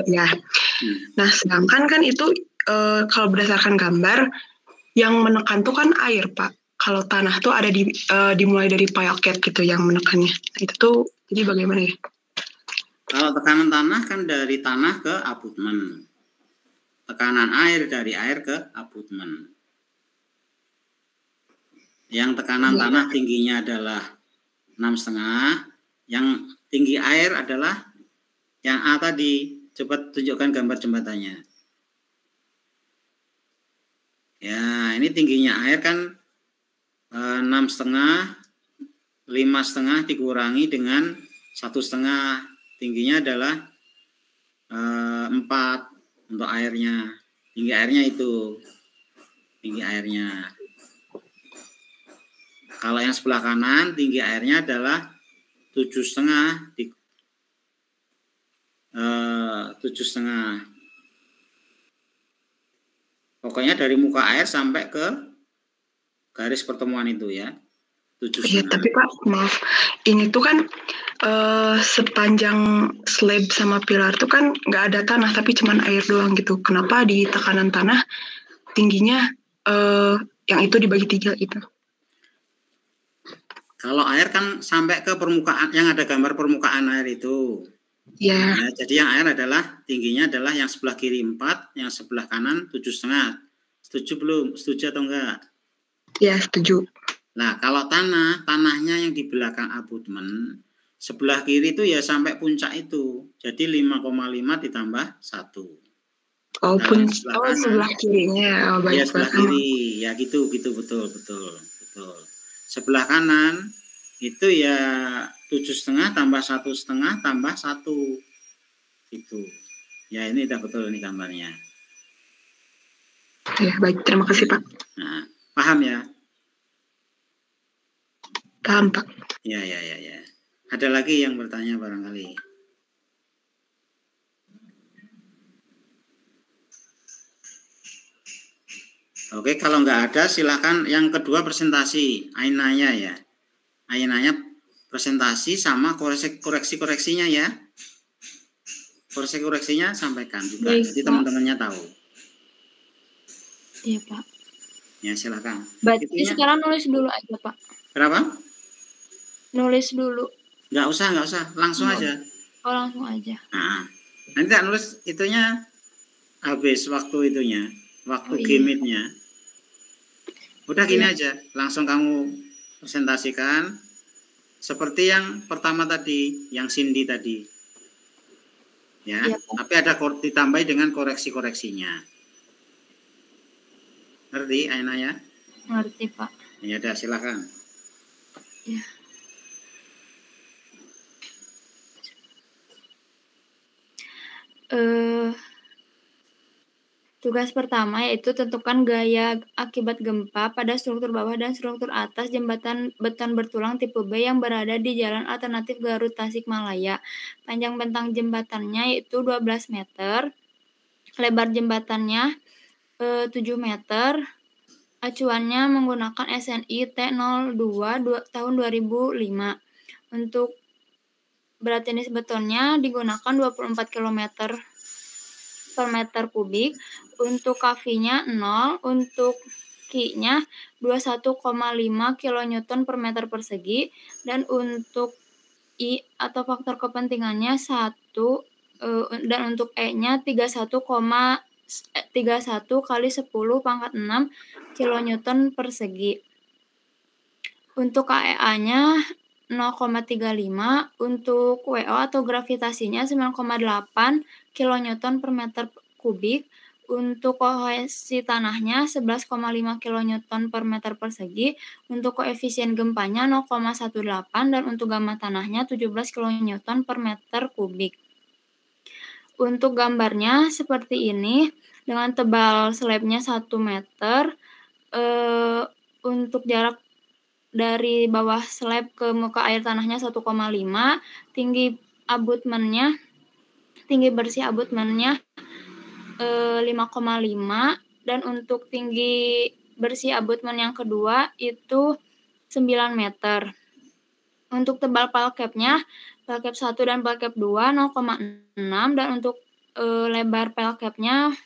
Ya. Nah, sedangkan kan itu kalau berdasarkan gambar, yang menekan tuh kan air, Pak. Kalau tanah tuh ada dimulai dari pile-cat gitu yang menekannya. Nah, itu tuh jadi bagaimana ya? Kalau tekanan tanah kan dari tanah ke abutmen. Tekanan air dari air ke abutmen. Yang tekanan tanah tingginya adalah 6,5. Yang tinggi air adalah yang A tadi. Coba tunjukkan gambar jembatannya. Ya, ini tingginya air kan 6,5, 5,5 dikurangi dengan 1,5. Tingginya adalah 4 untuk airnya. Tinggi airnya itu. Tinggi airnya. Kalau yang sebelah kanan tinggi airnya adalah 7,5 7,5. Pokoknya dari muka air sampai ke garis pertemuan itu ya. 7,5. Iya, tapi Pak, maaf. Ini tuh kan sepanjang slab sama pilar tuh kan nggak ada tanah, tapi cuman air doang gitu. Kenapa di tekanan tanah tingginya yang itu dibagi 3 gitu? Kalau air kan sampai ke permukaan, yang ada gambar permukaan air itu. Ya. Ya, jadi yang air adalah tingginya adalah yang sebelah kiri 4, yang sebelah kanan 7,5. Setuju belum? Setuju atau enggak? Ya, setuju. Nah, kalau tanahnya yang di belakang abutmen, sebelah kiri itu ya sampai puncak itu. Jadi 5,5 ditambah 1. Oh, sebelah kirinya. Oh, ya, sebelah kiri. Ya gitu, betul. Sebelah kanan itu ya 7,5 tambah 1,5 tambah 1. Itu. Ya, ini udah betul ini gambarnya. Ya, baik. Terima kasih, Pak. Nah, paham ya? Paham, Pak. Ya. Ada lagi yang bertanya barangkali? Oke, kalau nggak ada silakan yang kedua presentasi Ainanya ya. Ainanya presentasi sama koreksi-koreksinya ya. koreksinya sampaikan juga. Baik, Jadi Pak. teman-temannya tahu. Iya, Pak. Ya, silakan. Berarti Itunya sekarang nulis dulu aja, Pak. berapa? Nulis dulu. Nggak usah. Langsung aja. Oh, langsung aja. Nah, nanti tak nulis itunya habis waktu itunya. Waktu Oh, iya. gimitnya. Udah gini Iya. aja. Langsung kamu presentasikan. Seperti yang pertama tadi. Yang Cindy tadi. Ya, Iya, Pak. tapi ada ditambahi dengan koreksi-koreksinya. Ngerti, Aina ya? Ngerti, Pak. Ya udah, silakan. Ya. Tugas pertama yaitu tentukan gaya akibat gempa pada struktur bawah dan struktur atas jembatan beton bertulang tipe B yang berada di Jalan Alternatif Garut Tasikmalaya. Panjang bentang jembatannya yaitu 12 meter, lebar jembatannya 7 meter, acuannya menggunakan SNI T02 tahun 2005. Untuk berat jenis betonnya digunakan 24 km per meter kubik, untuk KV-nya 0, untuk Ki-nya 21,5 kN per meter persegi, dan untuk I atau faktor kepentingannya 1, dan untuk E-nya 31 kali 10 pangkat 6 kN persegi. Untuk KEA-nya 0,35, untuk WO atau gravitasinya 9,8 kN per meter kubik, untuk kohesi tanahnya 11,5 kN per meter persegi, untuk koefisien gempanya 0,18, dan untuk gamma tanahnya 17 kN per meter kubik. Untuk gambarnya seperti ini, dengan tebal slabnya 1 meter, untuk jarak dari bawah slab ke muka air tanahnya 1,5, tinggi bersih abutmennya 5,5, dan untuk tinggi bersih abutmen yang kedua itu 9 meter. Untuk tebal pelkapnya, pelkap 1 dan pelkap 2 0,6, dan untuk lebar pelkapnya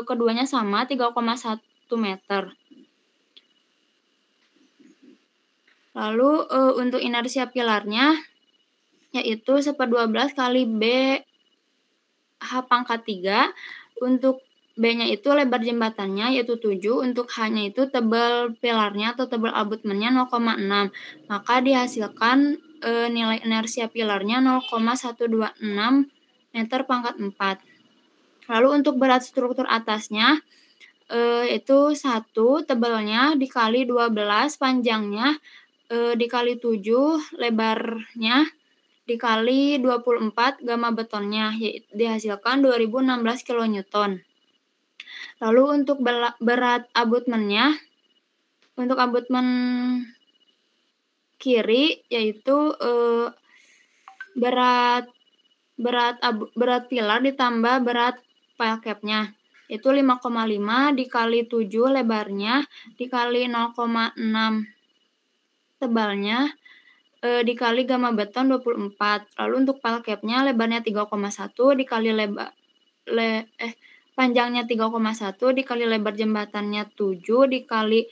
keduanya sama 3,1 meter. Lalu untuk inersia pilarnya yaitu 1/12 kali B H pangkat 3. Untuk B-nya itu lebar jembatannya yaitu 7, untuk H-nya itu tebal pilarnya atau tebal abutmennya 0,6. Maka dihasilkan nilai inersia pilarnya 0,126 meter pangkat 4. Lalu untuk berat struktur atasnya itu 1 tebalnya dikali 12 panjangnya dikali 7 lebarnya dikali 24 gamma betonnya, dihasilkan 2016 kN. Lalu untuk berat abutmennya, untuk abutmen kiri yaitu berat pilar ditambah berat pelkapnya, itu 5,5 dikali 7 lebarnya dikali 0,6 tebalnya dikali gamma beton 24. Lalu untuk pelkapnya lebarnya 3,1 dikali panjangnya 3,1 dikali lebar jembatannya 7 dikali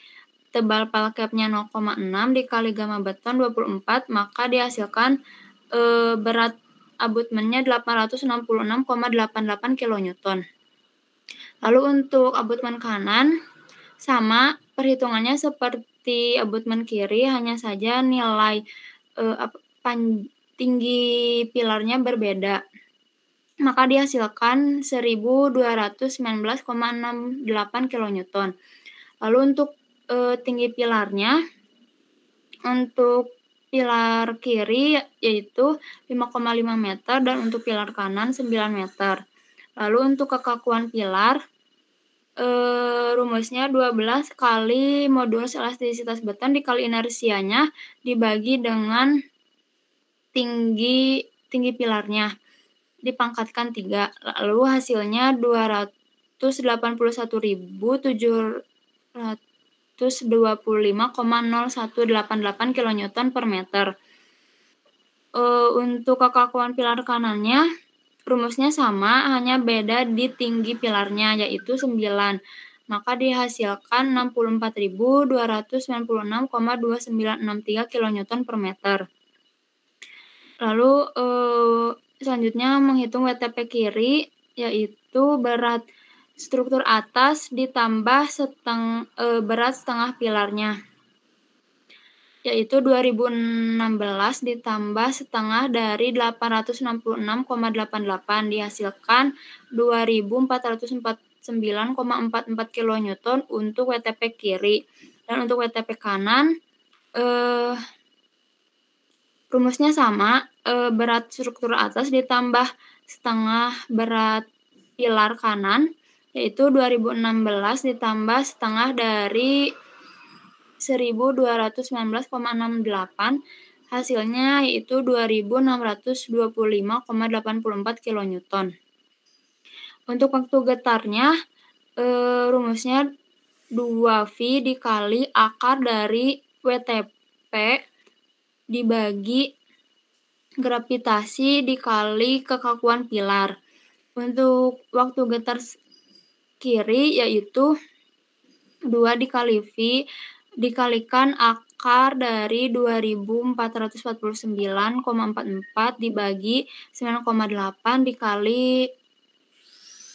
tebal pelkapnya 0,6 dikali gamma beton 24, maka dihasilkan berat abutmennya 866,88 kN. Lalu untuk abutmen kanan sama perhitungannya seperti abutmen kiri, hanya saja nilai tinggi pilarnya berbeda. Maka dihasilkan 1219,68 kN. Lalu untuk tinggi pilarnya, untuk pilar kiri yaitu 5,5 meter dan untuk pilar kanan 9 meter. Lalu untuk kekakuan pilar, rumusnya 12 kali modulus elastisitas beton dikali inersianya dibagi dengan tinggi pilarnya dipangkatkan 3. Lalu hasilnya 285,0188 kN per meter. Untuk kekakuan pilar kanannya rumusnya sama, hanya beda di tinggi pilarnya, yaitu 9. Maka dihasilkan 64.296,2963 kN per meter. Lalu selanjutnya menghitung WTP kiri, yaitu berat struktur atas ditambah berat setengah pilarnya, yaitu 2016 ditambah setengah dari 866,88 dihasilkan 2449,44 kN untuk WTP kiri. Dan untuk WTP kanan rumusnya sama, berat struktur atas ditambah setengah berat pilar kanan, yaitu 2016 ditambah setengah dari 1219,68, hasilnya yaitu 2625,84 kN. Untuk waktu getarnya, rumusnya 2V dikali akar dari WTP dibagi gravitasi dikali kekakuan pilar. Untuk waktu getar kiri yaitu 2 dikali V dikalikan akar dari 2449,44 dibagi 9,8 dikali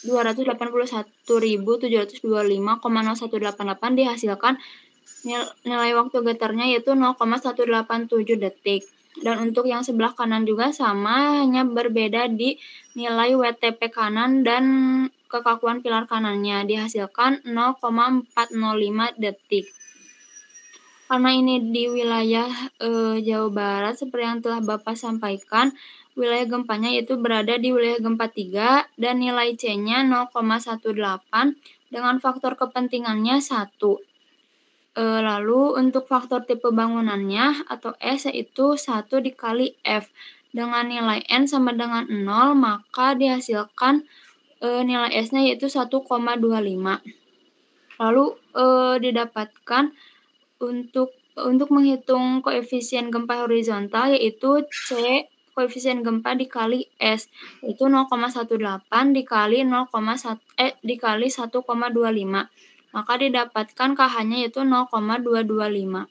281.725,0188 dihasilkan nilai waktu getarnya yaitu 0,187 detik. Dan untuk yang sebelah kanan juga sama, hanya berbeda di nilai WTP kanan dan kekakuan pilar kanannya, dihasilkan 0,405 detik. Karena ini di wilayah Jawa Barat, seperti yang telah Bapak sampaikan, wilayah gempanya itu berada di wilayah gempa 3 dan nilai C-nya 0,18 dengan faktor kepentingannya 1. Lalu untuk faktor tipe bangunannya atau S yaitu 1 dikali F. Dengan nilai N sama dengan 0, maka dihasilkan nilai S-nya yaitu 1,25. Lalu didapatkan untuk menghitung koefisien gempa horizontal yaitu C koefisien gempa dikali S yaitu 0,18 dikali 1,25. Maka didapatkan KH-nya yaitu 0,225.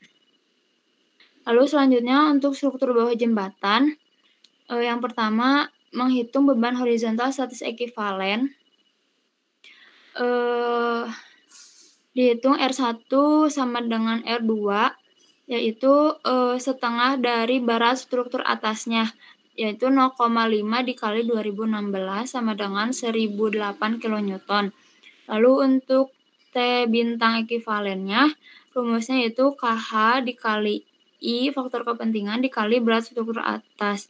Lalu selanjutnya untuk struktur bawah jembatan, yang pertama menghitung beban horizontal statis ekivalen. Dihitung R1 sama dengan R2, yaitu setengah dari berat struktur atasnya, yaitu 0,5 dikali 2016 sama dengan 1008 kN. Lalu untuk T bintang ekivalennya, rumusnya yaitu KH dikali I faktor kepentingan dikali berat struktur atas.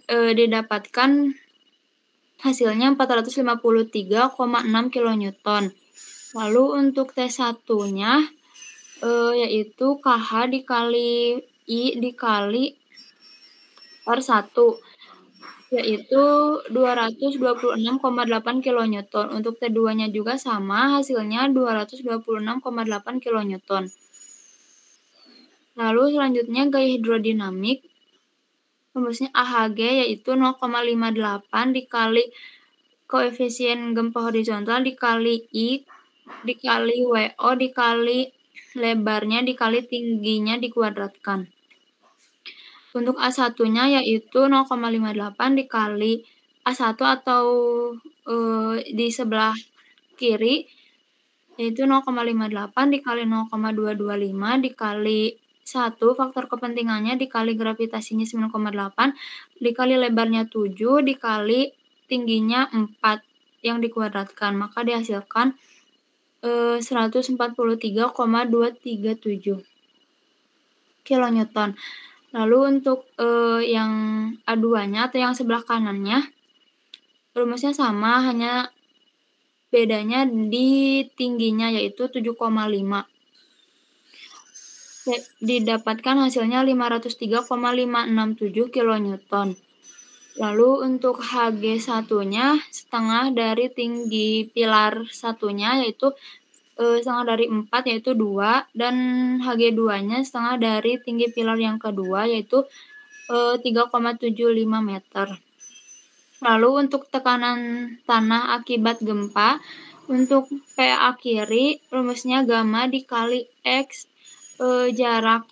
Didapatkan hasilnya 453,6 kN. Lalu untuk T1-nya yaitu KH dikali I dikali R1 yaitu 226,8 kN. Untuk T2-nya juga sama, hasilnya 226,8 kN. Lalu selanjutnya gaya hidrodinamik, rumusnya AHG yaitu 0,58 dikali koefisien gempa horizontal dikali I dikali WO dikali lebarnya dikali tingginya dikuadratkan. Untuk A1-nya yaitu 0,58 dikali A1 atau di sebelah kiri yaitu 0,58 dikali 0,225 dikali 1 faktor kepentingannya dikali gravitasinya 9,8 dikali lebarnya 7 dikali tingginya 4 yang dikuadratkan, maka dihasilkan 143,237 kN. Lalu untuk yang A2-nya atau yang sebelah kanannya, rumusnya sama, hanya bedanya di tingginya yaitu 7,5. Didapatkan hasilnya 503,567 kN. Lalu untuk HG1-nya setengah dari tinggi pilar satunya yaitu setengah dari 4 yaitu 2 dan HG2-nya setengah dari tinggi pilar yang kedua yaitu 3,75 meter. Lalu untuk tekanan tanah akibat gempa, untuk PA kiri rumusnya gamma dikali X jarak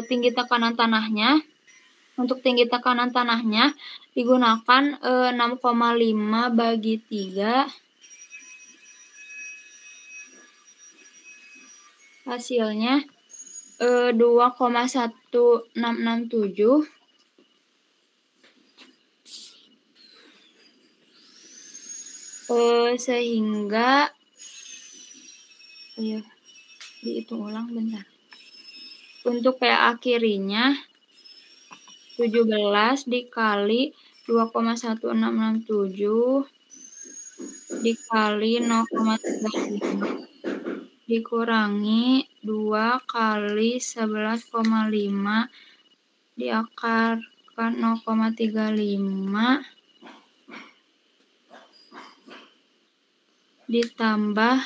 tinggi tekanan tanahnya. Untuk tinggi tekanan tanahnya digunakan 6,5 bagi 3. Hasilnya 2,1667. Sehingga dihitung ulang bentar. Untuk PA kirinya 17 dikali 2,1667 dikali 0,35 dikurangi 2 kali 11,5 diakarkan 0,35 ditambah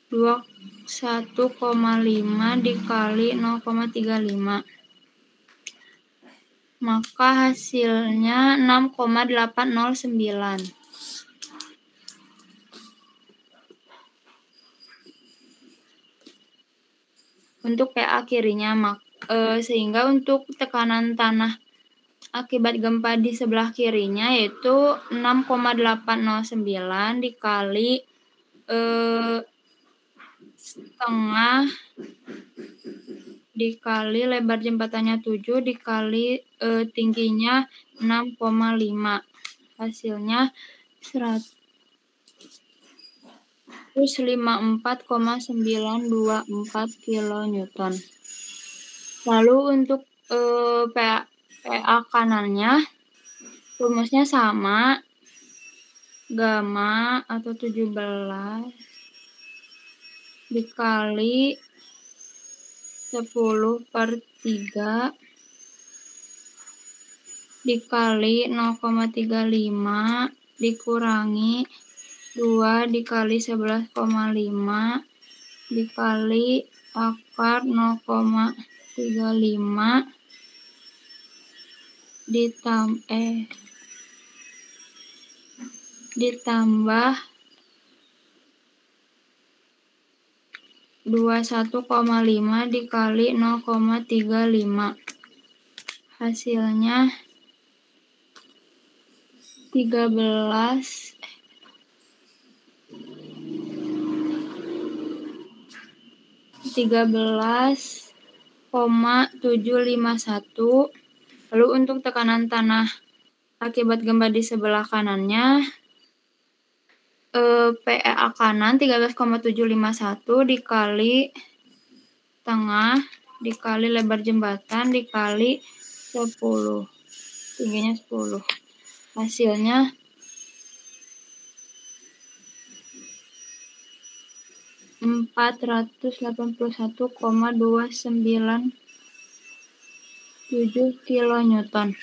21,5 dikali 0,35. Maka hasilnya 6,809. Untuk PA kirinya, sehingga untuk tekanan tanah akibat gempa di sebelah kirinya yaitu 6,809 dikali setengah dikali lebar jembatannya 7 dikali tingginya 6,5. Hasilnya 154,924 kilonewton. Lalu untuk PA kanannya rumusnya sama, gamma atau 17 dikali 10/3 dikali 0,35 dikurangi 2 dikali 11,5 dikali akar 0,35 ditambah 21,5 dikali 0,35. Hasilnya 13,751. Lalu untuk tekanan tanah akibat gempa di sebelah kanannya, PA kanan 13,751 dikali tengah dikali lebar jembatan dikali 10. Tingginya 10. Hasilnya 481,297 kilonewton.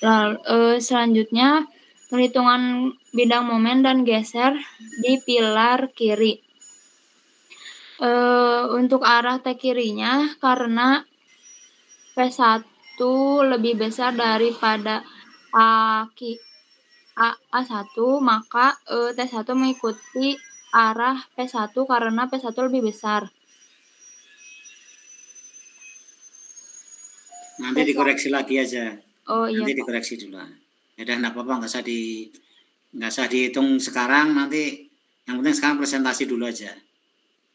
Lalu selanjutnya perhitungan bidang momen dan geser di pilar kiri. Untuk arah T kirinya karena P1 lebih besar daripada A1, maka T1 mengikuti arah P1 karena P1 lebih besar. Nanti dikoreksi lagi aja. Oh iya. Nanti dikoreksi dulu. Ya udah enggak apa-apa, enggak usah dihitung sekarang, nanti yang penting sekarang presentasi dulu aja.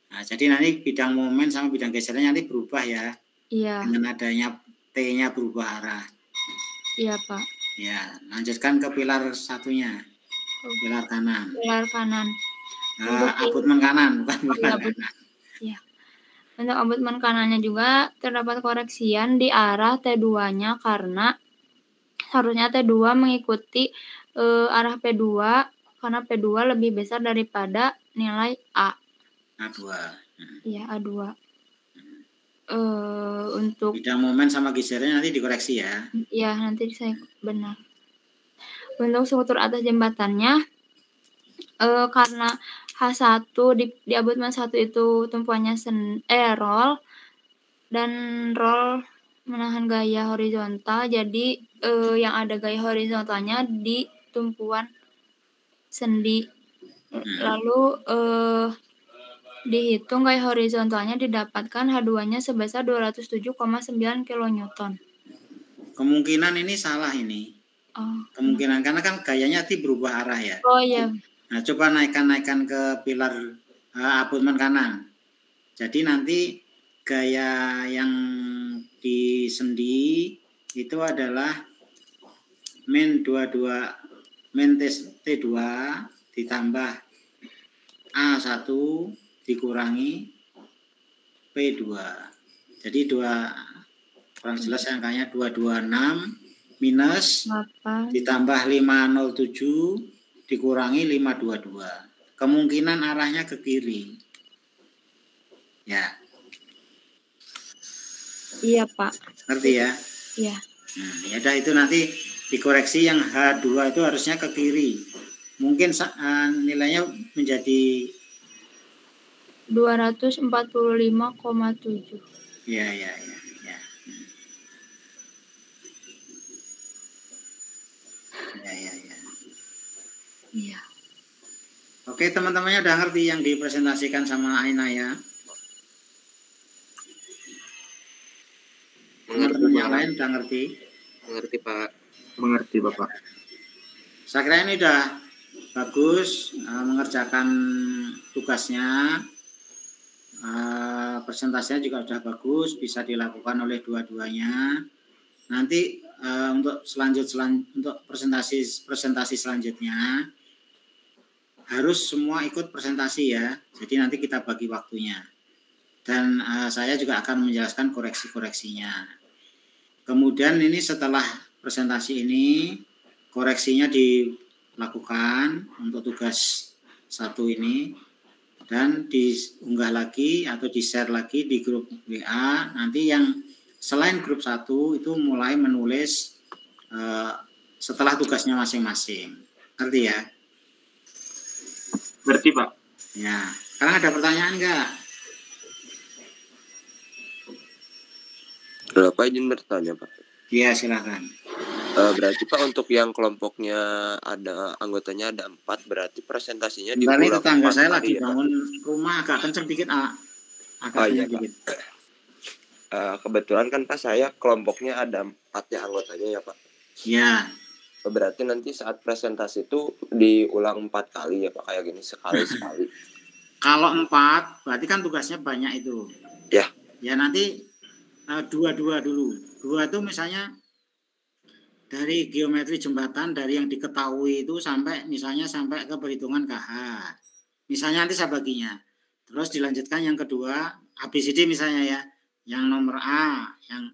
Nah, jadi nanti bidang momen sama bidang gesernya nanti berubah ya. Iya. Dengan adanya T-nya berubah arah. Iya, Pak. Ya, lanjutkan ke pilar satunya. Pilar kanan. Pilar kanan. Abutmen kanan, bukan pilar kanan. Iya. Untuk abutmen kanannya juga terdapat koreksian di arah T2-nya karena harusnya T2 mengikuti arah P2 karena P2 lebih besar daripada nilai A. A2. Iya, A2. Untuk bidang momen sama gesernya nanti dikoreksi ya. Iya, nanti saya benar. Untuk struktur atas jembatannya karena H1 di abutmen 1 itu tumpuannya roll dan roll menahan gaya horizontal. Jadi yang ada gaya horizontalnya di tumpuan sendi. Lalu dihitung gaya horizontalnya didapatkan H2-nya sebesar 207,9 kilonewton. Kemungkinan ini salah ini. Kemungkinan karena kan gayanya nanti berubah arah ya. Oh iya. Nah, coba naikkan ke pilar abutmen kanan. Jadi nanti gaya yang di sendi itu adalah min T2 ditambah A1 dikurangi P2. Jadi kurang jelas angkanya 226 minus 8. ditambah 507 dikurangi 522. Kemungkinan arahnya ke kiri. Ya. Iya, Pak. Ngerti ya? Iya. Nah, ya udah itu nanti dikoreksi yang H2 itu harusnya ke kiri. Mungkin nilainya menjadi 245,7. Ya. Iya. Oke, teman-temannya udah ngerti yang dipresentasikan sama Aina ya? Teman-teman yang lain udah ngerti? Mengerti, Pak. Mengerti, Bapak. Saya kira ini udah bagus mengerjakan tugasnya. Presentasinya juga udah bagus, bisa dilakukan oleh dua-duanya. Nanti untuk presentasi selanjutnya harus semua ikut presentasi ya. Jadi nanti kita bagi waktunya. Dan saya juga akan menjelaskan koreksi-koreksinya. Kemudian ini setelah presentasi ini koreksinya dilakukan untuk tugas 1 ini dan diunggah lagi atau di-share lagi di grup WA. Nanti yang selain grup 1 itu mulai menulis setelah tugasnya masing-masing. Ngerti ya? Ngerti, Pak. Ya. Sekarang ada pertanyaan enggak? Bapak izin bertanya, Pak. Iya, silakan. Berarti Pak untuk yang kelompoknya ada anggotanya ada 4, berarti presentasinya Bentar, ini diulang tetangga 4 saya kali lagi ya, bangun rumah agak kenceng dikit, iya, Pak. Kebetulan kan Pak saya kelompoknya ada 4 ya anggotanya ya, Pak. Iya. Berarti nanti saat presentasi itu diulang 4 kali ya, Pak, kayak gini sekali. Kalau 4 berarti kan tugasnya banyak itu. Ya. Ya nanti 2 dulu. 2 itu misalnya dari geometri jembatan dari yang diketahui itu sampai ke perhitungan KH. Misalnya nanti saya baginya. Terus dilanjutkan yang kedua ABCD misalnya ya. Yang nomor A, yang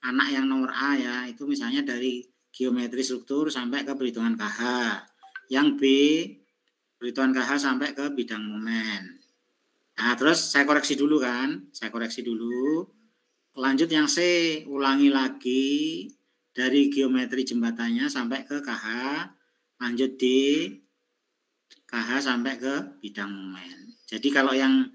anak yang nomor A ya, itu misalnya dari geometri struktur sampai ke perhitungan KH. Yang B perhitungan KH sampai ke bidang momen. Nah, terus saya koreksi dulu kan. Lanjut yang C, ulangi lagi dari geometri jembatannya sampai ke KH, lanjut D, KH sampai ke bidang momen. Jadi kalau yang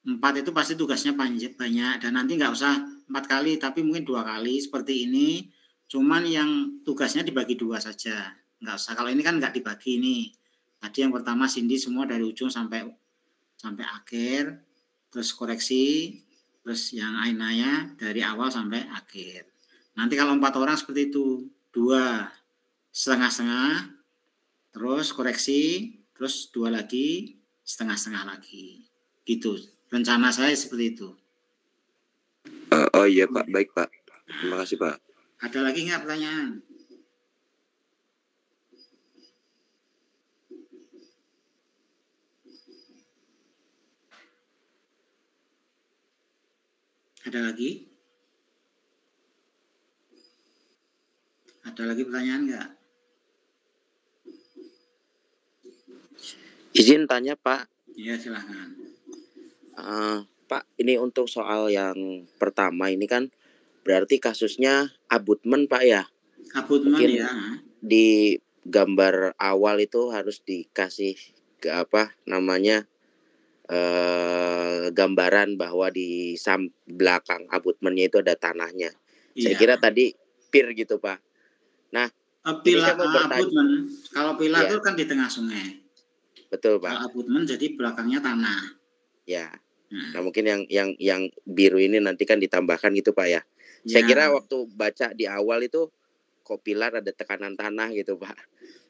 4 itu pasti tugasnya banyak dan nanti nggak usah 4 kali, tapi mungkin 2 kali seperti ini. Cuman yang tugasnya dibagi 2 saja, nggak usah. Kalau ini kan nggak dibagi nih. Tadi yang pertama Cindy semua dari ujung sampai akhir, terus koreksi. Terus yang Ainaya dari awal sampai akhir. Nanti kalau 4 orang seperti itu, 2 setengah-setengah, terus koreksi, terus 2 lagi, setengah-setengah lagi. Gitu. Rencana saya seperti itu. Oh iya Pak, baik Pak. Terima kasih Pak. Ada lagi nggak pertanyaan? Ada lagi? Ada lagi pertanyaan nggak? Izin tanya Pak. Iya silahkan. Pak, ini untuk soal yang pertama ini kan berarti kasusnya abutmen Pak ya? Abutmen ya. Di gambar awal itu harus dikasih gambaran bahwa di belakang abutmennya itu ada tanahnya. Saya Iya. kira tadi pier gitu, Pak. Nah, ini Pilar saya mau bertanya. abutmen. Kalau pilar Ya, itu kan di tengah sungai. betul, Kalau Pak. abutmen jadi belakangnya tanah. Ya. Nah, Nah, mungkin yang biru ini nanti kan ditambahkan gitu, Pak ya. Saya ya. kira waktu baca di awal itu kok pilar ada tekanan tanah gitu, Pak.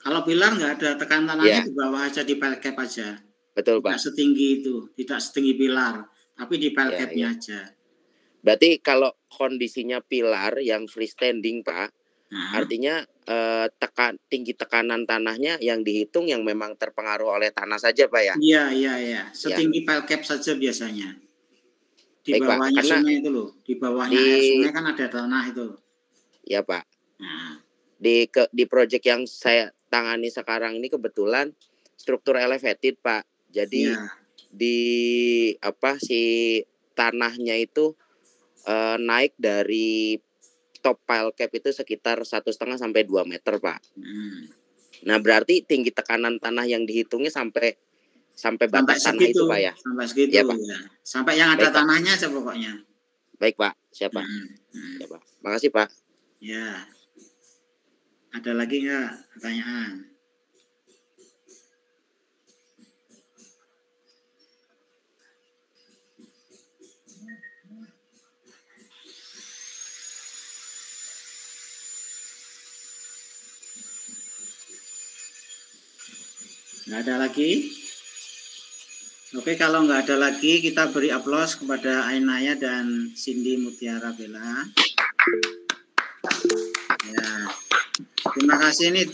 Kalau pilar nggak ada tekanan tanahnya, Ya, di bawah aja, di pile cap aja. betul, Tidak Pak. setinggi itu, tidak setinggi pilar, tapi di pile Ya, capnya ya. aja. Berarti kalau kondisinya pilar yang freestanding, Pak, Nah, artinya tinggi tekanan tanahnya yang dihitung yang memang terpengaruh oleh tanah saja, Pak ya? iya. Setinggi pile cap saja biasanya. Di Baik, Pak. bawahnya Karena sungai itu loh, di bawahnya air di sungai kan ada tanah itu. ya, Pak. Nah, Di proyek yang saya tangani sekarang ini kebetulan struktur elevated, Pak. Jadi ya. di si tanahnya itu naik dari top pile cap itu sekitar 1,5 sampai 2 meter, Pak. Nah, berarti tinggi tekanan tanah yang dihitungnya sampai batas tanah segitu, itu, Pak ya? Sampai segitu, ya, Pak. Ya. Sampai yang ada Baik, Pak. tanahnya aja pokoknya. Baik, Pak. Siapa? Ya, Pak. Makasih, Pak. Ya. Ada lagi nggak pertanyaan? Nggak ada lagi? Oke, kalau nggak ada lagi, kita beri aplaus kepada Ainaya dan Cindy Mutiara Bella. Ya, terima kasih, ini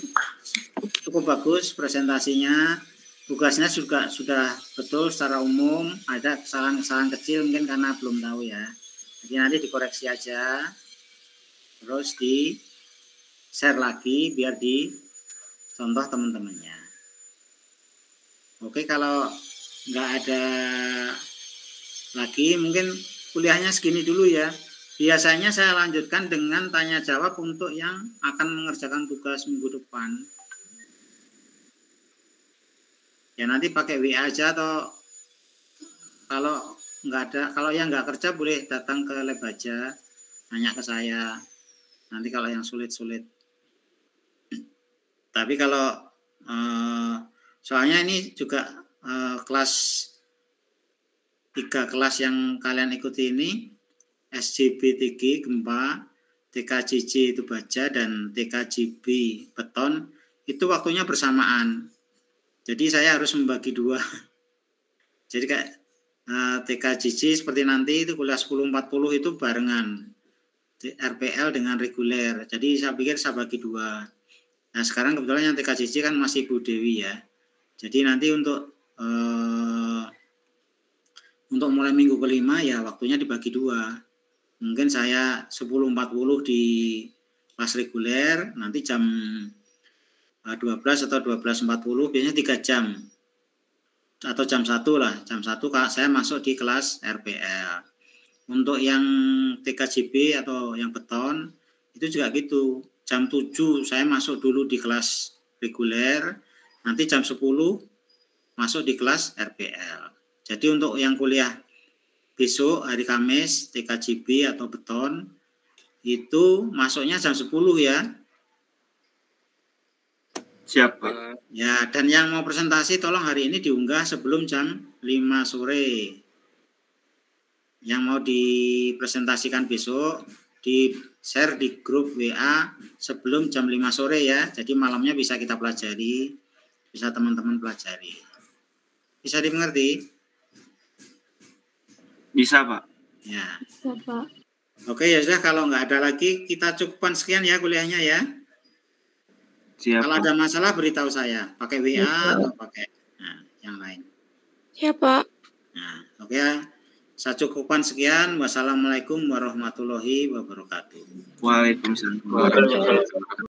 cukup bagus presentasinya. Tugasnya juga sudah betul secara umum. Ada kesalahan-kesalahan kecil mungkin karena belum tahu ya. Jadi nanti dikoreksi aja, terus di share lagi biar dicontoh teman-temannya. Oke, kalau nggak ada lagi, mungkin kuliahnya segini dulu ya. Biasanya saya lanjutkan dengan tanya jawab untuk yang akan mengerjakan tugas minggu depan. Ya nanti pakai WA aja, atau kalau nggak ada, kalau yang nggak kerja boleh datang ke lab aja, nanya ke saya. Nanti kalau yang sulit-sulit. Tapi kalau soalnya ini juga kelas 3 kelas yang kalian ikuti ini, SJB3 gempa, TKJJ itu baja, dan TKJB beton, itu waktunya bersamaan. Jadi saya harus membagi dua. Jadi kayak TKJJ seperti nanti itu kuliah 10.40 itu barengan, RPL dengan reguler. Jadi saya pikir saya bagi dua. Nah sekarang kebetulan yang TKJJ kan masih Bu Dewi ya. Jadi nanti untuk mulai minggu kelima ya waktunya dibagi dua. Mungkin saya 10.40 di kelas reguler, nanti jam 12 atau 12.40, biasanya 3 jam. Atau jam 1 lah, jam 1 saya masuk di kelas RPL. Untuk yang TKJB atau yang beton, itu juga gitu. Jam 7 saya masuk dulu di kelas reguler, nanti jam 10 masuk di kelas RPL. Jadi untuk yang kuliah besok hari Kamis TKJB atau beton itu masuknya jam 10 ya. Siapa? Ya, dan yang mau presentasi tolong hari ini diunggah sebelum jam 5 sore. Yang mau dipresentasikan besok di share di grup WA sebelum jam 5 sore ya. Jadi malamnya bisa kita pelajari, bisa teman-teman pelajari. Bisa dimengerti? Bisa, Pak. Ya. Bisa, Pak. Oke, ya sudah, kalau nggak ada lagi kita cukupkan sekian ya kuliahnya ya. Siap, Kalau Pak. ada masalah beritahu saya, pakai WA atau pakai yang lain. Ya, Pak. Nah, oke ya. Saya cukupkan sekian. Wassalamualaikum warahmatullahi wabarakatuh. Waalaikumsalam.